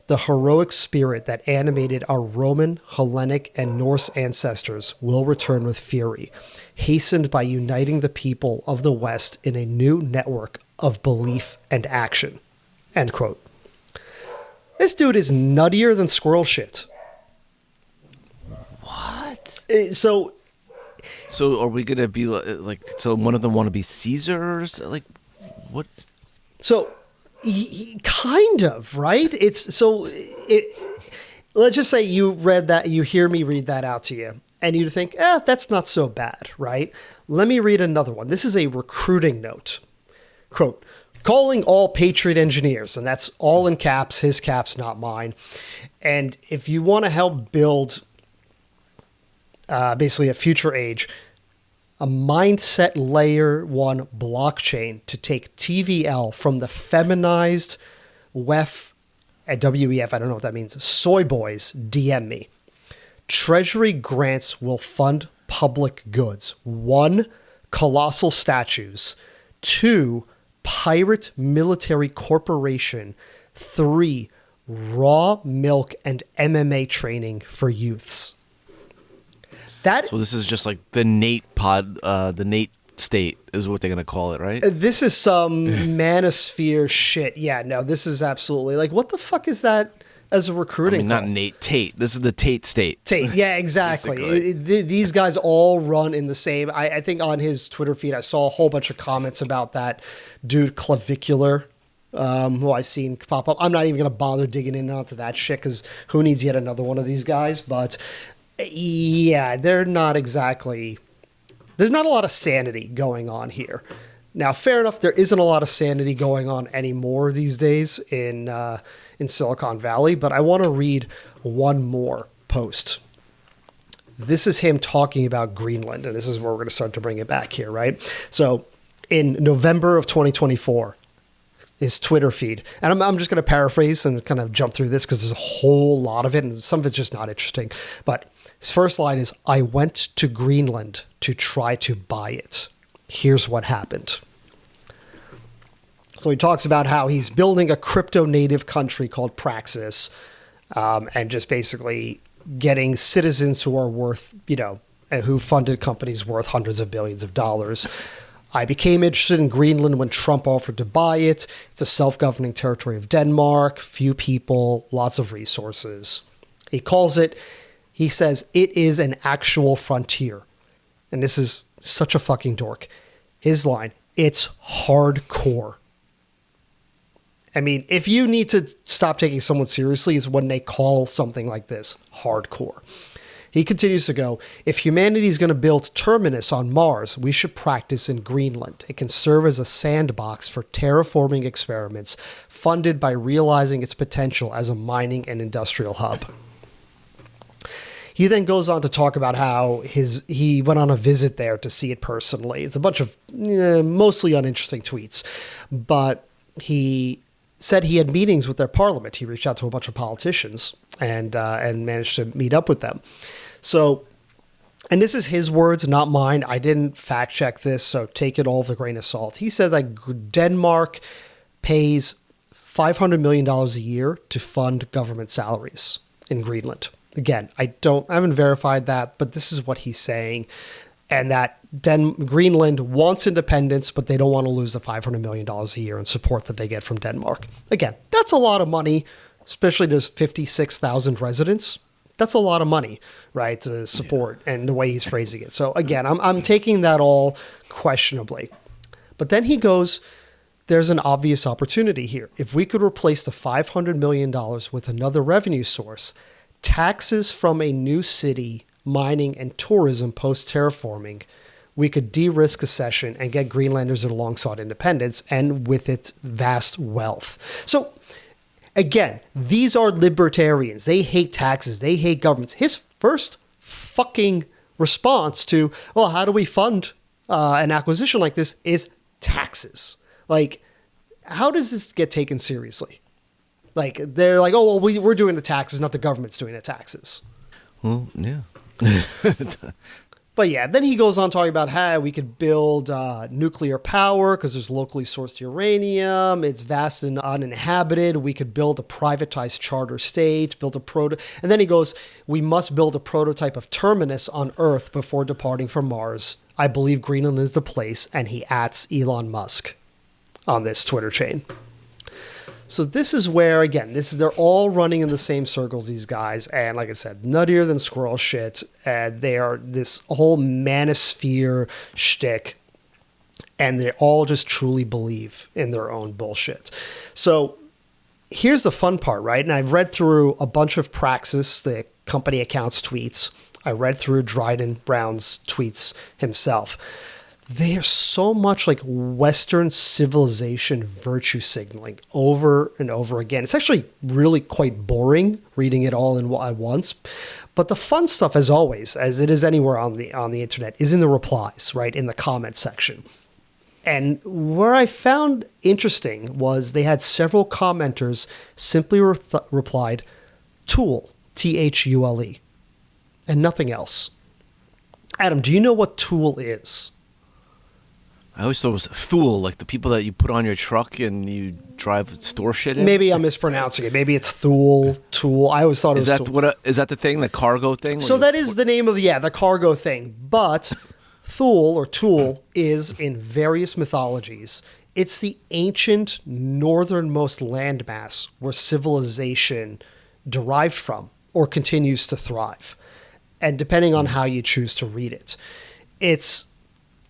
the heroic spirit that animated our Roman, Hellenic, and Norse ancestors will return with fury, hastened by uniting the people of the West in a new network of belief and action. End quote. This dude is nuttier than squirrel shit. What? So are we gonna be like? So one of them want to be Caesars? Like, what? So, kind of, right? Let's just say you read that, you hear me read that out to you, and you think, that's not so bad, right? Let me read another one. This is a recruiting note. Quote, calling all Patriot engineers, and that's all in caps, his caps, not mine. And if you want to help build basically a future age, a mindset layer 1 blockchain to take TVL from the feminized WEF at WEF, I don't know what that means, soy boys, DM me. Treasury grants will fund public goods. 1, colossal statues. 2, pirate military corporation. 3, raw milk and MMA training for youths. So this is just like the Nate state is what they're going to call it, right? This is some manosphere shit. Yeah, no, this is absolutely like, what the fuck is that as a recruiting? Not Nate, Tate. This is the Tate state. Tate, yeah, exactly. These guys all run in the same. I think on his Twitter feed, I saw a whole bunch of comments about that dude Clavicular, who I've seen pop up. I'm not even going to bother digging in onto that shit because who needs yet another one of these guys? But Yeah, they're not exactly. There's not a lot of sanity going on here. Now, fair enough, there isn't a lot of sanity going on anymore these days in Silicon Valley, but I want to read one more post. This is him talking about Greenland, and this is where we're going to start to bring it back here, right? So, in November of 2024, his Twitter feed, and I'm just going to paraphrase and kind of jump through this because there's a whole lot of it, and some of it's just not interesting. But his first line is, "I went to Greenland to try to buy it. Here's what happened." So he talks about how he's building a crypto-native country called Praxis, and just basically getting citizens who are worth, who funded companies worth hundreds of billions of dollars. "I became interested in Greenland when Trump offered to buy it. It's a self-governing territory of Denmark, few people, lots of resources." He says, "It is an actual frontier." And this is such a fucking dork. His line, "It's hardcore." I mean, if you need to stop taking someone seriously, it's when they call something like this hardcore. He continues to go, "If humanity is going to build Terminus on Mars, we should practice in Greenland. It can serve as a sandbox for terraforming experiments funded by realizing its potential as a mining and industrial hub." He then goes on to talk about how he went on a visit there to see it personally. It's a bunch of mostly uninteresting tweets, but he said he had meetings with their parliament. He reached out to a bunch of politicians and managed to meet up with them. So, and this is his words, not mine. I didn't fact check this, so take it all with a grain of salt. He said that Denmark pays $500 million a year to fund government salaries in Greenland. Again, I haven't verified that, but this is what he's saying. And that Greenland wants independence, but they don't want to lose the $500 million a year in support that they get from Denmark. Again, that's a lot of money, especially to 56,000 residents. That's a lot of money, right, to support, and the way he's phrasing it. So again, I'm taking that all questionably. But then he goes, "There's an obvious opportunity here. If we could replace the $500 million with another revenue source, taxes from a new city, mining, and tourism post-terraforming, we could de-risk accession and get Greenlanders their long-sought independence, and with its vast wealth." So again, these are libertarians. They hate taxes. They hate governments. His first fucking response to, well, how do we fund an acquisition like this is taxes. Like, how does this get taken seriously? Like, they're like, oh, well, we're doing the taxes, not the government's doing the taxes. Well, yeah. But yeah, then he goes on talking about how we could build nuclear power because there's locally sourced uranium. It's vast and uninhabited. We could build a privatized charter state, and then he goes, "We must build a prototype of Terminus on Earth before departing for Mars. I believe Greenland is the place," and he ats Elon Musk on this Twitter chain. So this is where, again, they're all running in the same circles, these guys. And like I said, nuttier than squirrel shit. They are this whole manosphere shtick. And they all just truly believe in their own bullshit. So here's the fun part, right? And I've read through a bunch of Praxis, the company accounts tweets. I read through Dryden Brown's tweets himself. They are so much like Western civilization virtue signaling over and over again. It's actually really quite boring reading it all at once. But the fun stuff, as always, as it is anywhere on the internet, is in the replies, right, in the comment section. And where I found interesting was they had several commenters simply replied, "Tool," Thule, and nothing else. Adam, do you know what Tool is? I always thought it was Thule, like the people that you put on your truck and you drive store shit in. Maybe I'm mispronouncing it. Maybe it's Thule, Tool. I always thought it was Tool. Is that the thing, the cargo thing? So that is the name of the cargo thing. But Thule or Tool is in various mythologies. It's the ancient northernmost landmass where civilization derived from or continues to thrive. And depending on how you choose to read it, it's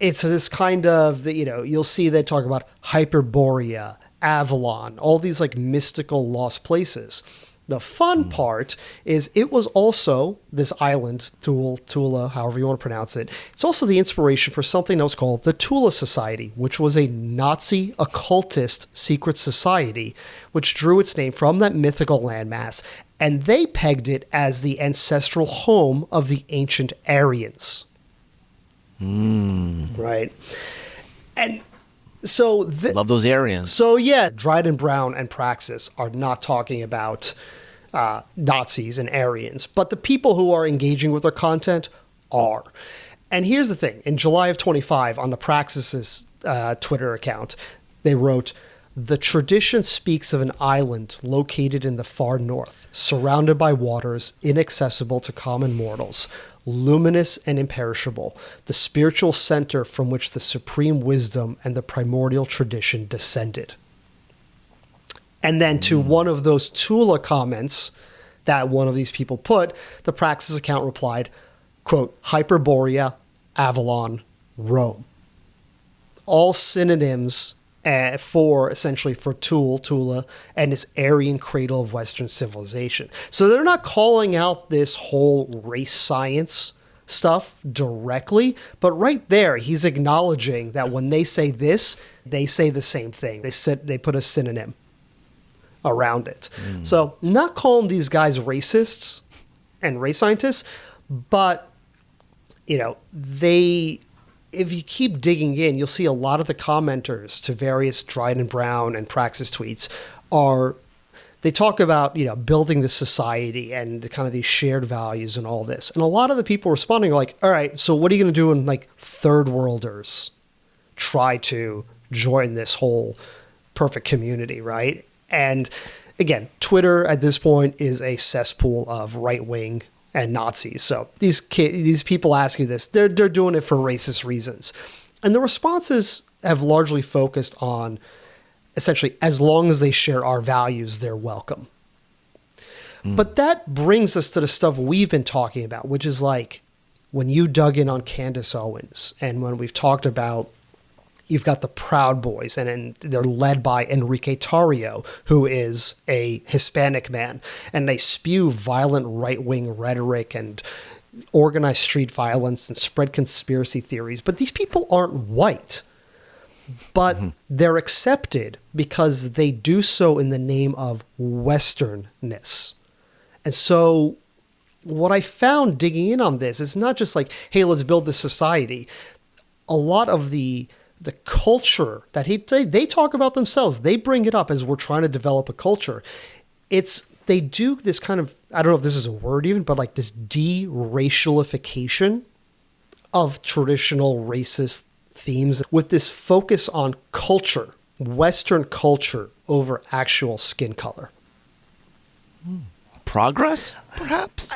this kind of, you'll see they talk about Hyperborea, Avalon, all these like mystical lost places. The fun part is it was also this island, Tula, however you want to pronounce it. It's also the inspiration for something that was called the Tula Society, which was a Nazi occultist secret society, which drew its name from that mythical landmass. And they pegged it as the ancestral home of the ancient Aryans. Right. And so love those Aryans. So yeah, Dryden Brown and Praxis are not talking about Nazis and Aryans, but the people who are engaging with their content are. And here's the thing. In July of 25, on the Praxis's Twitter account, they wrote, "The tradition speaks of an island located in the far north, surrounded by waters inaccessible to common mortals, luminous and imperishable, the spiritual center from which the supreme wisdom and the primordial tradition descended." And then to one of those Tula comments that one of these people put, the Praxis account replied, quote, "Hyperborea, Avalon, Rome." All synonyms essentially for Tula, and this Aryan cradle of Western civilization. So they're not calling out this whole race science stuff directly, but right there, he's acknowledging that when they say this, they say the same thing. They put a synonym around it. So not calling these guys racists and race scientists, but, if you keep digging in, you'll see a lot of the commenters to various Dryden Brown and Praxis tweets they talk about, building the society and kind of these shared values and all this. And a lot of the people responding are like, all right, so what are you going to do when like third worlders try to join this whole perfect community, right? And again, Twitter at this point is a cesspool of right-wing and Nazis. So these people asking this, they're doing it for racist reasons. And the responses have largely focused on essentially, as long as they share our values, they're welcome. But that brings us to the stuff we've been talking about, which is like when you dug in on Candace Owens and when we've talked about you've got the Proud Boys, and they're led by Enrique Tarrio, who is a Hispanic man, and they spew violent right-wing rhetoric and organize street violence and spread conspiracy theories. But these people aren't white, but they're accepted because they do so in the name of Westernness. And so what I found digging in on this is not just like, hey, let's build this society. A lot of the culture that they talk about themselves, they bring it up as we're trying to develop a culture. They do this kind of, I don't know if this is a word even, but like this de-racialification of traditional racist themes with this focus on culture, Western culture over actual skin color. Progress, perhaps?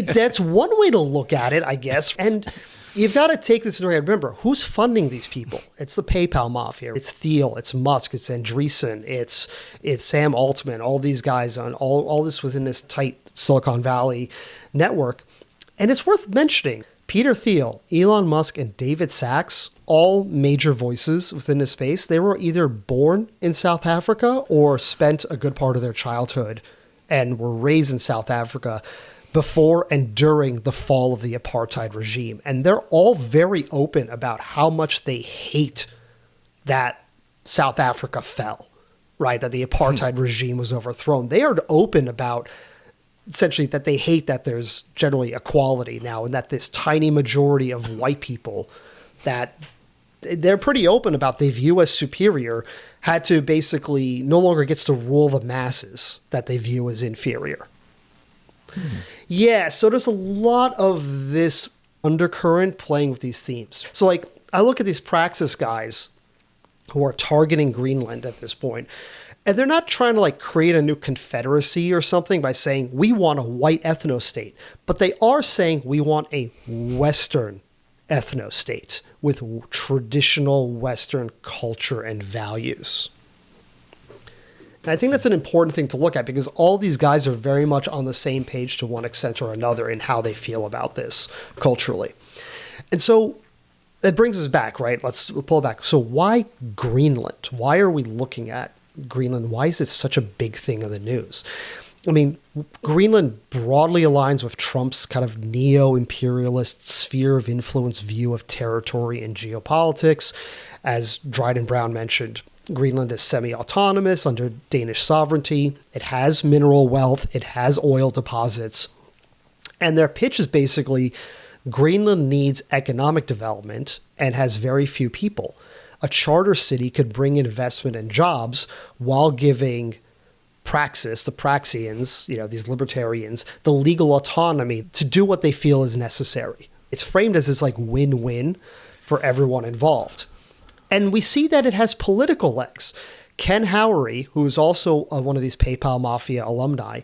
That's one way to look at it, I guess. And you've got to take this into account. Remember, who's funding these people? It's the PayPal mafia. It's Thiel. It's Musk. It's Andreessen. It's Sam Altman. All these guys on all this within this tight Silicon Valley network. And it's worth mentioning, Peter Thiel, Elon Musk, and David Sachs, all major voices within this space, they were either born in South Africa or spent a good part of their childhood and were raised in South Africa before and during the fall of the apartheid regime. And they're all very open about how much they hate that South Africa fell, right? That the apartheid regime was overthrown. They are open about essentially that they hate that there's generally equality now and that this tiny majority of white people that they're pretty open about they view as superior had to basically no longer gets to rule the masses that they view as inferior. Yeah, so there's a lot of this undercurrent playing with these themes. So like I look at these Praxis guys who are targeting Greenland at this point, and they're not trying to like create a new confederacy or something by saying we want a white ethno-state, but they are saying we want a Western ethno-state with traditional Western culture and values. And I think that's an important thing to look at because all these guys are very much on the same page to one extent or another in how they feel about this culturally. And so it brings us back, right? Let's pull it back. So why Greenland? Why are we looking at Greenland? Why is it such a big thing in the news? I mean, Greenland broadly aligns with Trump's kind of neo-imperialist sphere of influence view of territory and geopolitics. As Dryden Brown mentioned, Greenland is semi-autonomous under Danish sovereignty. It has mineral wealth. It has oil deposits. And their pitch is basically Greenland needs economic development and has very few people. A charter city could bring investment and jobs while giving Praxis, the Praxians, these libertarians, the legal autonomy to do what they feel is necessary. It's framed as this like win-win for everyone involved. And we see that it has political legs. Ken Howery, who is also one of these PayPal Mafia alumni,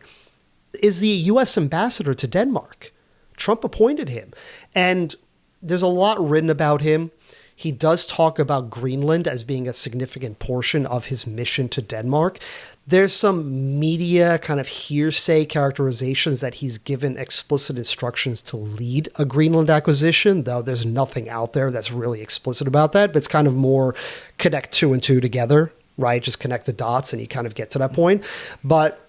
is the U.S. ambassador to Denmark. Trump appointed him. And there's a lot written about him. He does talk about Greenland as being a significant portion of his mission to Denmark. There's some media kind of hearsay characterizations that he's given explicit instructions to lead a Greenland acquisition, though there's nothing out there that's really explicit about that. But it's kind of more connect two and two together, right? Just connect the dots and you kind of get to that point. But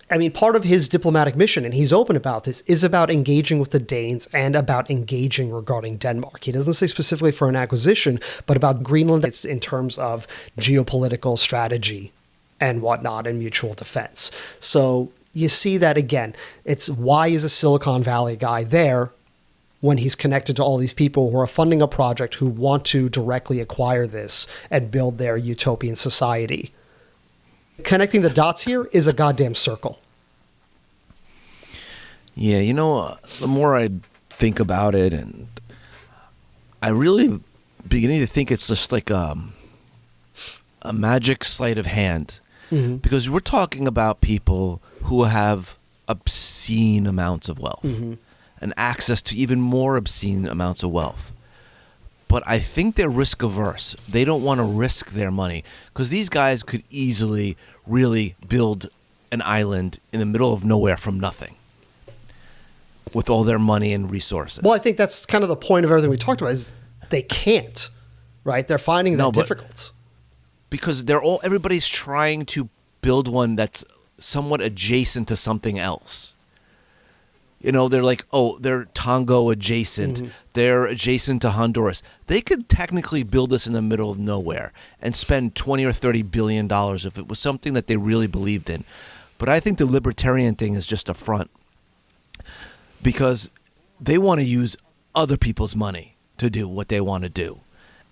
I mean, part of his diplomatic mission, and he's open about this, is about engaging with the Danes and about engaging regarding Denmark. He doesn't say specifically for an acquisition, but about Greenland it's in terms of geopolitical strategy and whatnot and mutual defense. So you see that again. It's why is a Silicon Valley guy there when he's connected to all these people who are funding a project who want to directly acquire this and build their utopian society? Connecting the dots here is a goddamn circle. Yeah, the more I think about it, and I really beginning to think it's just like a magic sleight of hand. Mm-hmm. Because we're talking about people who have obscene amounts of wealth mm-hmm. and access to even more obscene amounts of wealth. But I think they're risk averse. They don't want to risk their money because these guys could easily really build an island in the middle of nowhere from nothing with all their money and resources. Well, I think that's kind of the point of everything we talked about is they can't, right? They're finding that difficult. Because everybody's trying to build one that's somewhat adjacent to something else. They're like, they're Tonga adjacent. Mm-hmm. They're adjacent to Honduras. They could technically build this in the middle of nowhere and spend $20 or $30 billion if it was something that they really believed in. But I think the libertarian thing is just a front because they want to use other people's money to do what they want to do.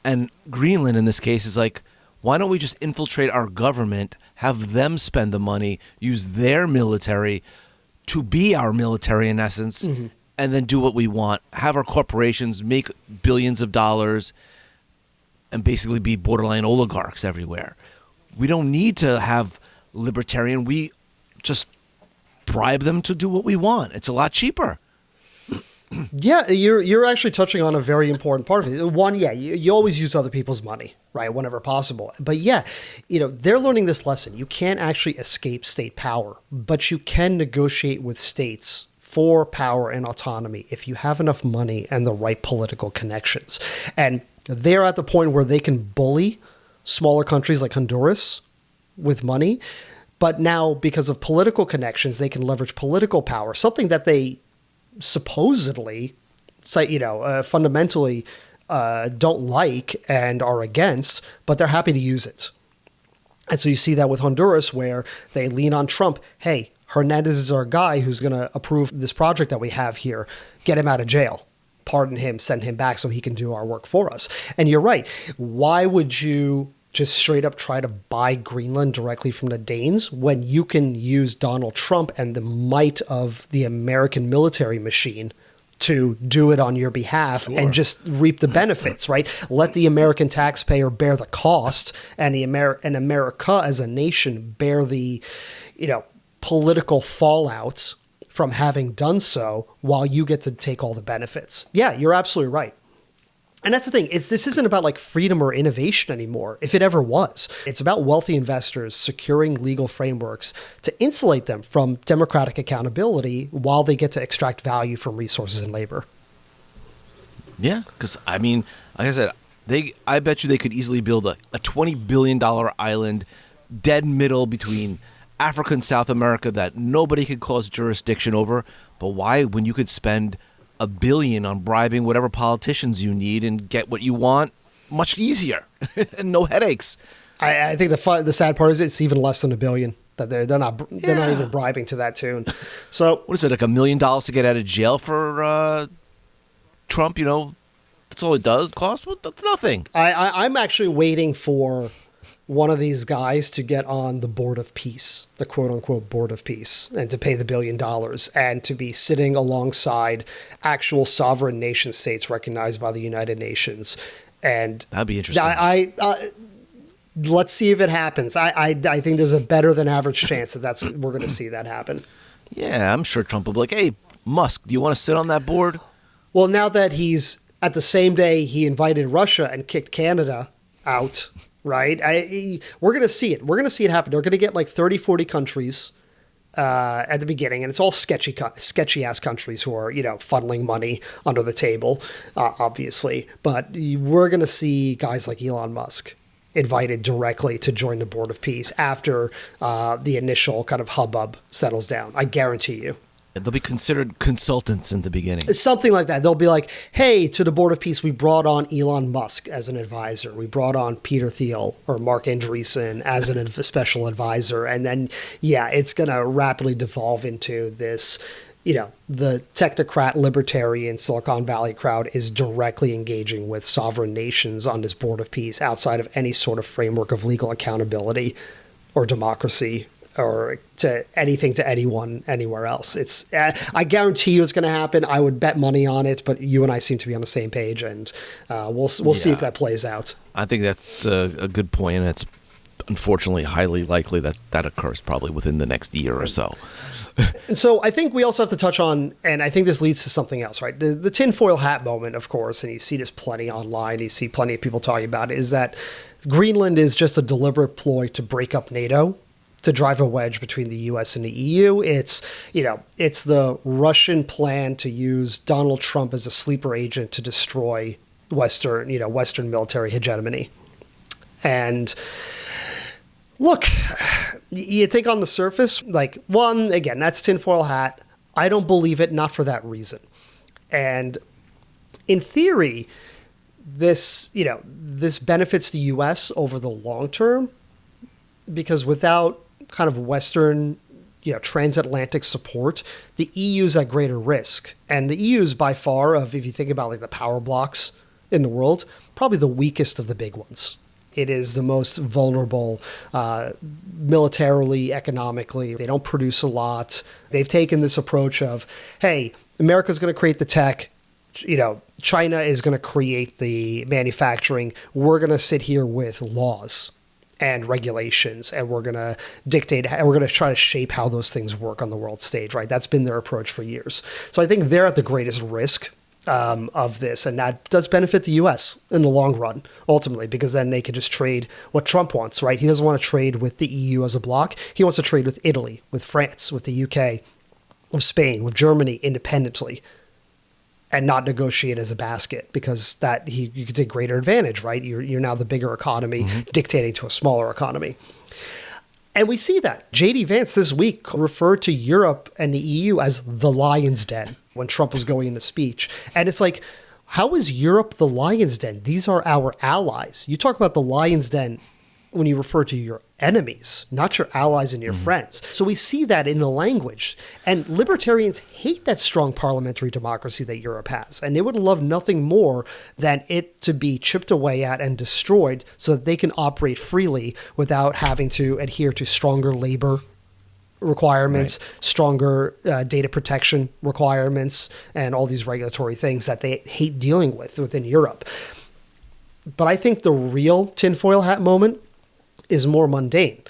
And Greenland, in this case, is like, why don't we just infiltrate our government, have them spend the money, use their military to be our military in essence, mm-hmm. and then do what we want, have our corporations make billions of dollars and basically be borderline oligarchs everywhere. We don't need to have libertarian. We just bribe them to do what we want. It's a lot cheaper. Yeah, you're actually touching on a very important part of it. One, yeah, you always use other people's money, right, whenever possible. But yeah, they're learning this lesson. You can't actually escape state power, but you can negotiate with states for power and autonomy if you have enough money and the right political connections. And they're at the point where they can bully smaller countries like Honduras with money. But now, because of political connections, they can leverage political power, something that they supposedly, fundamentally don't like and are against, but they're happy to use it. And so you see that with Honduras where they lean on Trump. Hey, Hernandez is our guy who's going to approve this project that we have here. Get him out of jail. Pardon him, send him back so he can do our work for us. And you're right. Why would you just straight up try to buy Greenland directly from the Danes when you can use Donald Trump and the might of the American military machine to do it on your behalf and just reap the benefits, right? Let the American taxpayer bear the cost and America as a nation bear the, political fallout from having done so while you get to take all the benefits. Yeah, you're absolutely right. And that's the thing. This isn't about like freedom or innovation anymore, if it ever was. It's about wealthy investors securing legal frameworks to insulate them from democratic accountability while they get to extract value from resources and labor. Yeah, because like I said, I bet you they could easily build a $20 billion island dead middle between Africa and South America that nobody could cause jurisdiction over. But why, when you could spend $1 billion on bribing whatever politicians you need and get what you want much easier and no headaches? I think the sad part is it's even less than $1 billion. That they're not even bribing to that tune. So what is it, like $1 million to get out of jail for Trump? You know, that's all it does cost. Well, that's nothing. I'm actually waiting for one of these guys to get on the board of peace, the quote unquote board of peace, and to pay the $1 billion and to be sitting alongside actual sovereign nation states recognized by the United Nations. And that'd be interesting. Let's see if it happens. I think there's a better than average chance that we're going to see that happen. Yeah, I'm sure Trump will be like, hey, Musk, do you want to sit on that board? Well, now that he's at the same day he invited Russia and kicked Canada out, right? We're going to see it. We're going to see it happen. They're going to get like 30, 40 countries at the beginning, and it's all sketchy ass countries who are, funneling money under the table, obviously. But we're going to see guys like Elon Musk invited directly to join the Board of Peace after the initial kind of hubbub settles down. I guarantee you. They'll be considered consultants in the beginning. Something like that. They'll be like, hey, to the Board of Peace, we brought on Elon Musk as an advisor. We brought on Peter Thiel or Mark Andreessen as a special advisor. And then, it's going to rapidly devolve into this, the technocrat libertarian Silicon Valley crowd is directly engaging with sovereign nations on this Board of Peace outside of any sort of framework of legal accountability or democracy or to anything to anyone anywhere else. I guarantee you it's going to happen. I would bet money on it, but you and I seem to be on the same page, and we'll see if that plays out. I think that's a good point, and it's unfortunately highly likely that occurs probably within the next year or so. And so I think we also have to touch on, and I think this leads to something else, right? The tinfoil hat moment, of course, and you see this plenty online, you see plenty of people talking about it, is that Greenland is just a deliberate ploy to break up NATO, to drive a wedge between the U.S. and the EU. It's the Russian plan to use Donald Trump as a sleeper agent to destroy Western military hegemony. And look, you think on the surface, like, one, again, that's tinfoil hat. I don't believe it, not for that reason. And in theory, this benefits the U.S. over the long term, because without kind of Western, transatlantic support, the EU's at greater risk. And the EU's by far, if you think about like the power blocks in the world, probably the weakest of the big ones. It is the most vulnerable militarily, economically. They don't produce a lot. They've taken this approach of, hey, America's going to create the tech. China is going to create the manufacturing. We're going to sit here with laws and regulations, and we're going to dictate, and we're going to try to shape how those things work on the world stage, right? That's been their approach for years. So I think they're at the greatest risk of this, and that does benefit the U.S. in the long run, ultimately, because then they can just trade what Trump wants, right? He doesn't want to trade with the EU as a bloc. He wants to trade with Italy, with France, with the UK, with Spain, with Germany independently, and not negotiate as a basket, because you could take greater advantage, right? You're now the bigger economy dictating to a smaller economy. And we see that. J.D. Vance this week referred to Europe and the EU as the lion's den when Trump was going into speech. And it's like, how is Europe the lion's den? These are our allies. You talk about the lion's den when you refer to your enemies, not your allies and your friends. So we see that in the language. And libertarians hate that strong parliamentary democracy that Europe has. And they would love nothing more than it to be chipped away at and destroyed so that they can operate freely without having to adhere to stronger labor requirements, stronger data protection requirements, and all these regulatory things that they hate dealing with within Europe. But I think the real tinfoil hat moment is more mundane.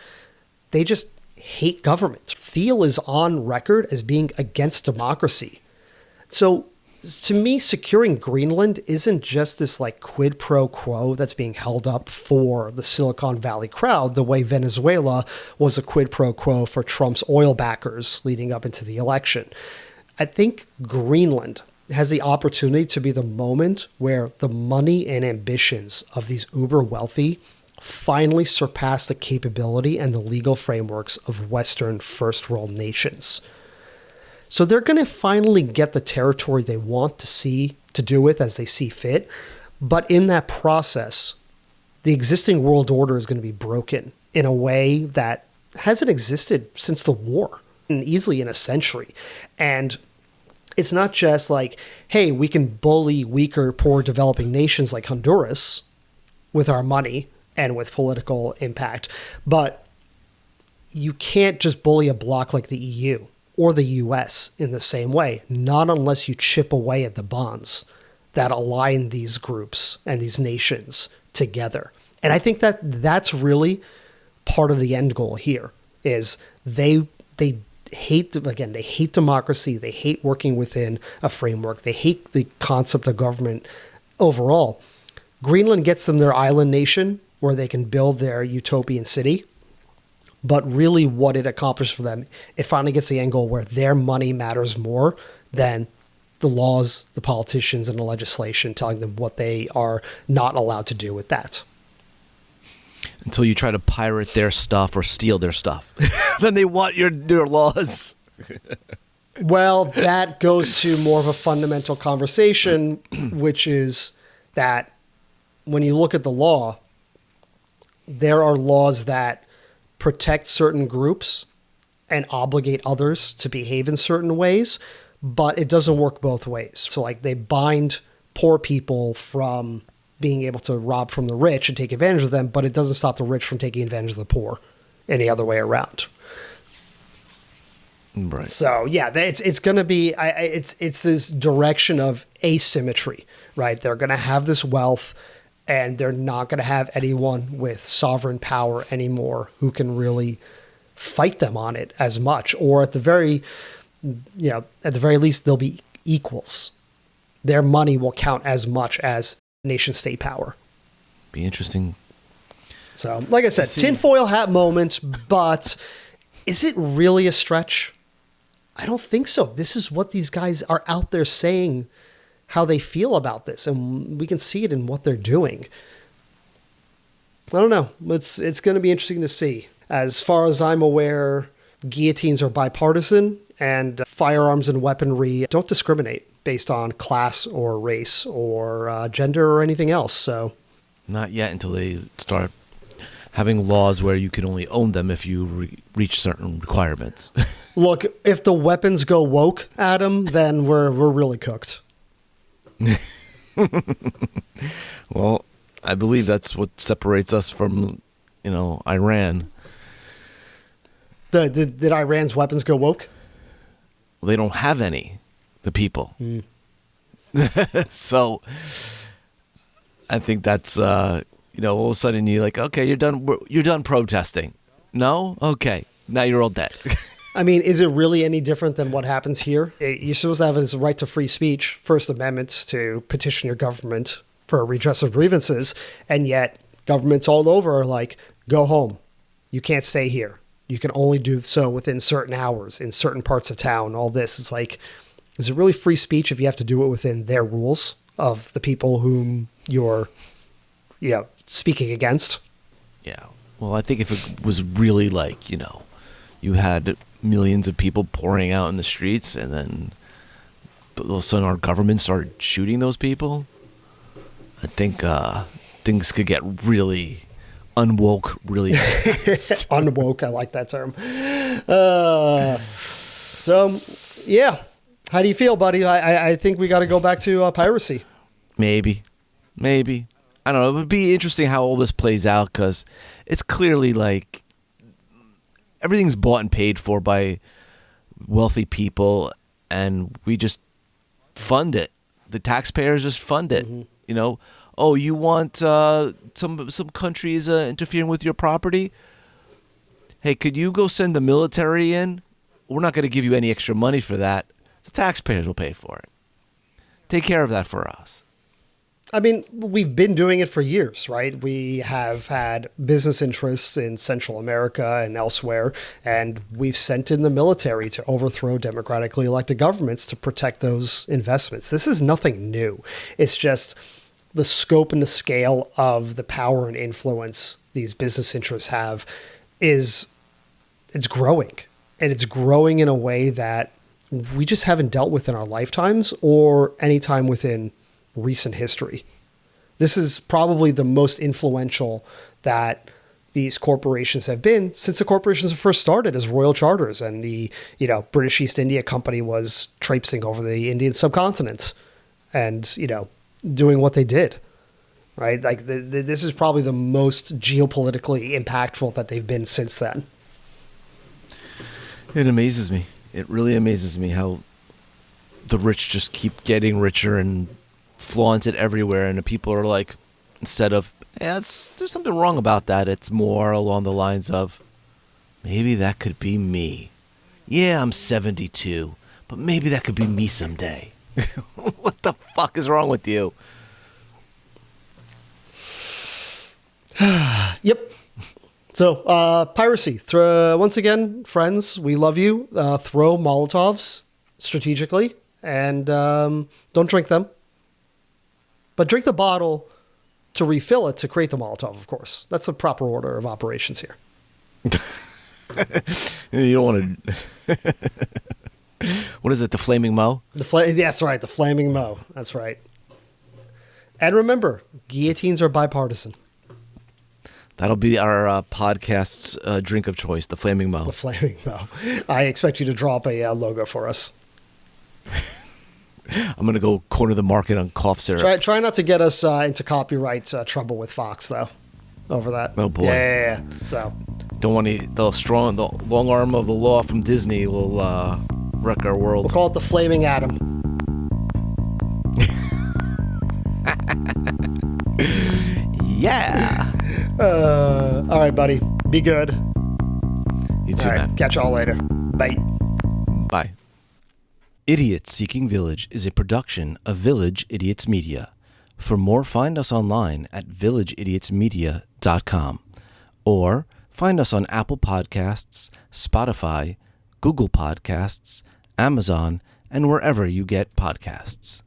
They just hate government. Thiel is on record as being against democracy. So to me, securing Greenland isn't just this like quid pro quo that's being held up for the Silicon Valley crowd, the way Venezuela was a quid pro quo for Trump's oil backers leading up into the election. I think Greenland has the opportunity to be the moment where the money and ambitions of these uber wealthy finally surpass the capability and the legal frameworks of Western first world nations. So they're going to finally get the territory they want to do with as they see fit. But in that process, the existing world order is going to be broken in a way that hasn't existed since the war, and easily in a century. And it's not just like, hey, we can bully weaker, poor developing nations like Honduras with our money and with political impact, but you can't just bully a bloc like the EU or the US in the same way, not unless you chip away at the bonds that align these groups and these nations together. And I think that that's really part of the end goal here is they hate, again, they hate democracy. They hate working within a framework. They hate the concept of government overall. Greenland gets them their island nation where they can build their utopian city. But really what it accomplished for them, it finally gets the end goal where their money matters more than the laws, the politicians, and the legislation telling them what they are not allowed to do with that. Until you try to pirate their stuff or steal their stuff. Then they want their laws. Well, that goes to more of a fundamental conversation, which is that when you look at the law, there are laws that protect certain groups and obligate others to behave in certain ways, but it doesn't work both ways. So like they bind poor people from being able to rob from the rich and take advantage of them, but it doesn't stop the rich from taking advantage of the poor any other way around. Right. So yeah, it's going to be, it's this direction of asymmetry, right? They're going to have this wealth and they're not going to have anyone with sovereign power anymore who can really fight them on it as much, or at the very least, they'll be equals. Their money will count as much as nation state power. Be interesting. So, like I said, tinfoil hat moment, but is it really a stretch? I don't think so. This is what these guys are out there saying, how they feel about this, and we can see it in what they're doing. I don't know. It's going to be interesting to see. As far as I'm aware, guillotines are bipartisan, and firearms and weaponry don't discriminate based on class or race or gender or anything else. So, not yet until they start having laws where you can only own them if you reach certain requirements. Look, if the weapons go woke, Adam, then we're really cooked. Well, I believe that's what separates us from, Iran. Did Iran's weapons go woke? They don't have any, the people. So I think that's, all of a sudden you're like, okay, you're done protesting. No? Okay. Now you're all dead. I mean, is it really any different than what happens here? You're supposed to have this right to free speech, First Amendment, to petition your government for a redress of grievances, and yet governments all over are like, go home. You can't stay here. You can only do so within certain hours in certain parts of town. All this is like, is it really free speech if you have to do it within their rules of the people whom you're, speaking against? Yeah. Well, I think if it was really like, you had millions of people pouring out in the streets and then all of a sudden our government started shooting those people, I think things could get really unwoke really fast. Unwoke, I like that term. So, yeah. How do you feel, buddy? I think we got to go back to piracy. Maybe. I don't know. It would be interesting how all this plays out because it's clearly like everything's bought and paid for by wealthy people, and we just fund it. The taxpayers just fund it. Mm-hmm. Oh, you want some countries interfering with your property? Hey, could you go send the military in? We're not going to give you any extra money for that. The taxpayers will pay for it. Take care of that for us. I mean, we've been doing it for years, right? We have had business interests in Central America and elsewhere, and we've sent in the military to overthrow democratically elected governments to protect those investments. This is nothing new. It's just the scope and the scale of the power and influence these business interests have is it's growing. And it's growing in a way that we just haven't dealt with in our lifetimes or any time within recent history. This is probably the most influential that these corporations have been since the corporations first started as royal charters and the British East India Company was traipsing over the Indian subcontinent and doing what they did, right? Like this is probably the most geopolitically impactful that they've been since then. It amazes me. It really amazes me how the rich just keep getting richer and flaunt it everywhere, and the people are like, instead of, there's something wrong about that, it's more along the lines of, maybe that could be me. Yeah, I'm 72, but maybe that could be me someday. What the fuck is wrong with you? Yep. So, piracy. Once again, friends, we love you. Throw Molotovs strategically and don't drink them. But drink the bottle to refill it to create the Molotov, of course. That's the proper order of operations here. You don't want to... What is it, the Flaming Moe? Yes, right, the Flaming Moe. That's right. And remember, guillotines are bipartisan. That'll be our podcast's drink of choice, the Flaming Moe. The Flaming Moe. I expect you to draw up a logo for us. I'm going to go corner the market on cough syrup. Try not to get us into copyright trouble with Fox, though, over that. Oh, boy. Yeah. So. Don't want the long arm of the law from Disney will wreck our world. We'll call it the Flaming Atom. Yeah. All right, buddy. Be good. You too, man. Catch y'all later. Bye. Bye. Idiots Seeking Village is a production of Village Idiots Media. For more, find us online at villageidiotsmedia.com or find us on Apple Podcasts, Spotify, Google Podcasts, Amazon, and wherever you get podcasts.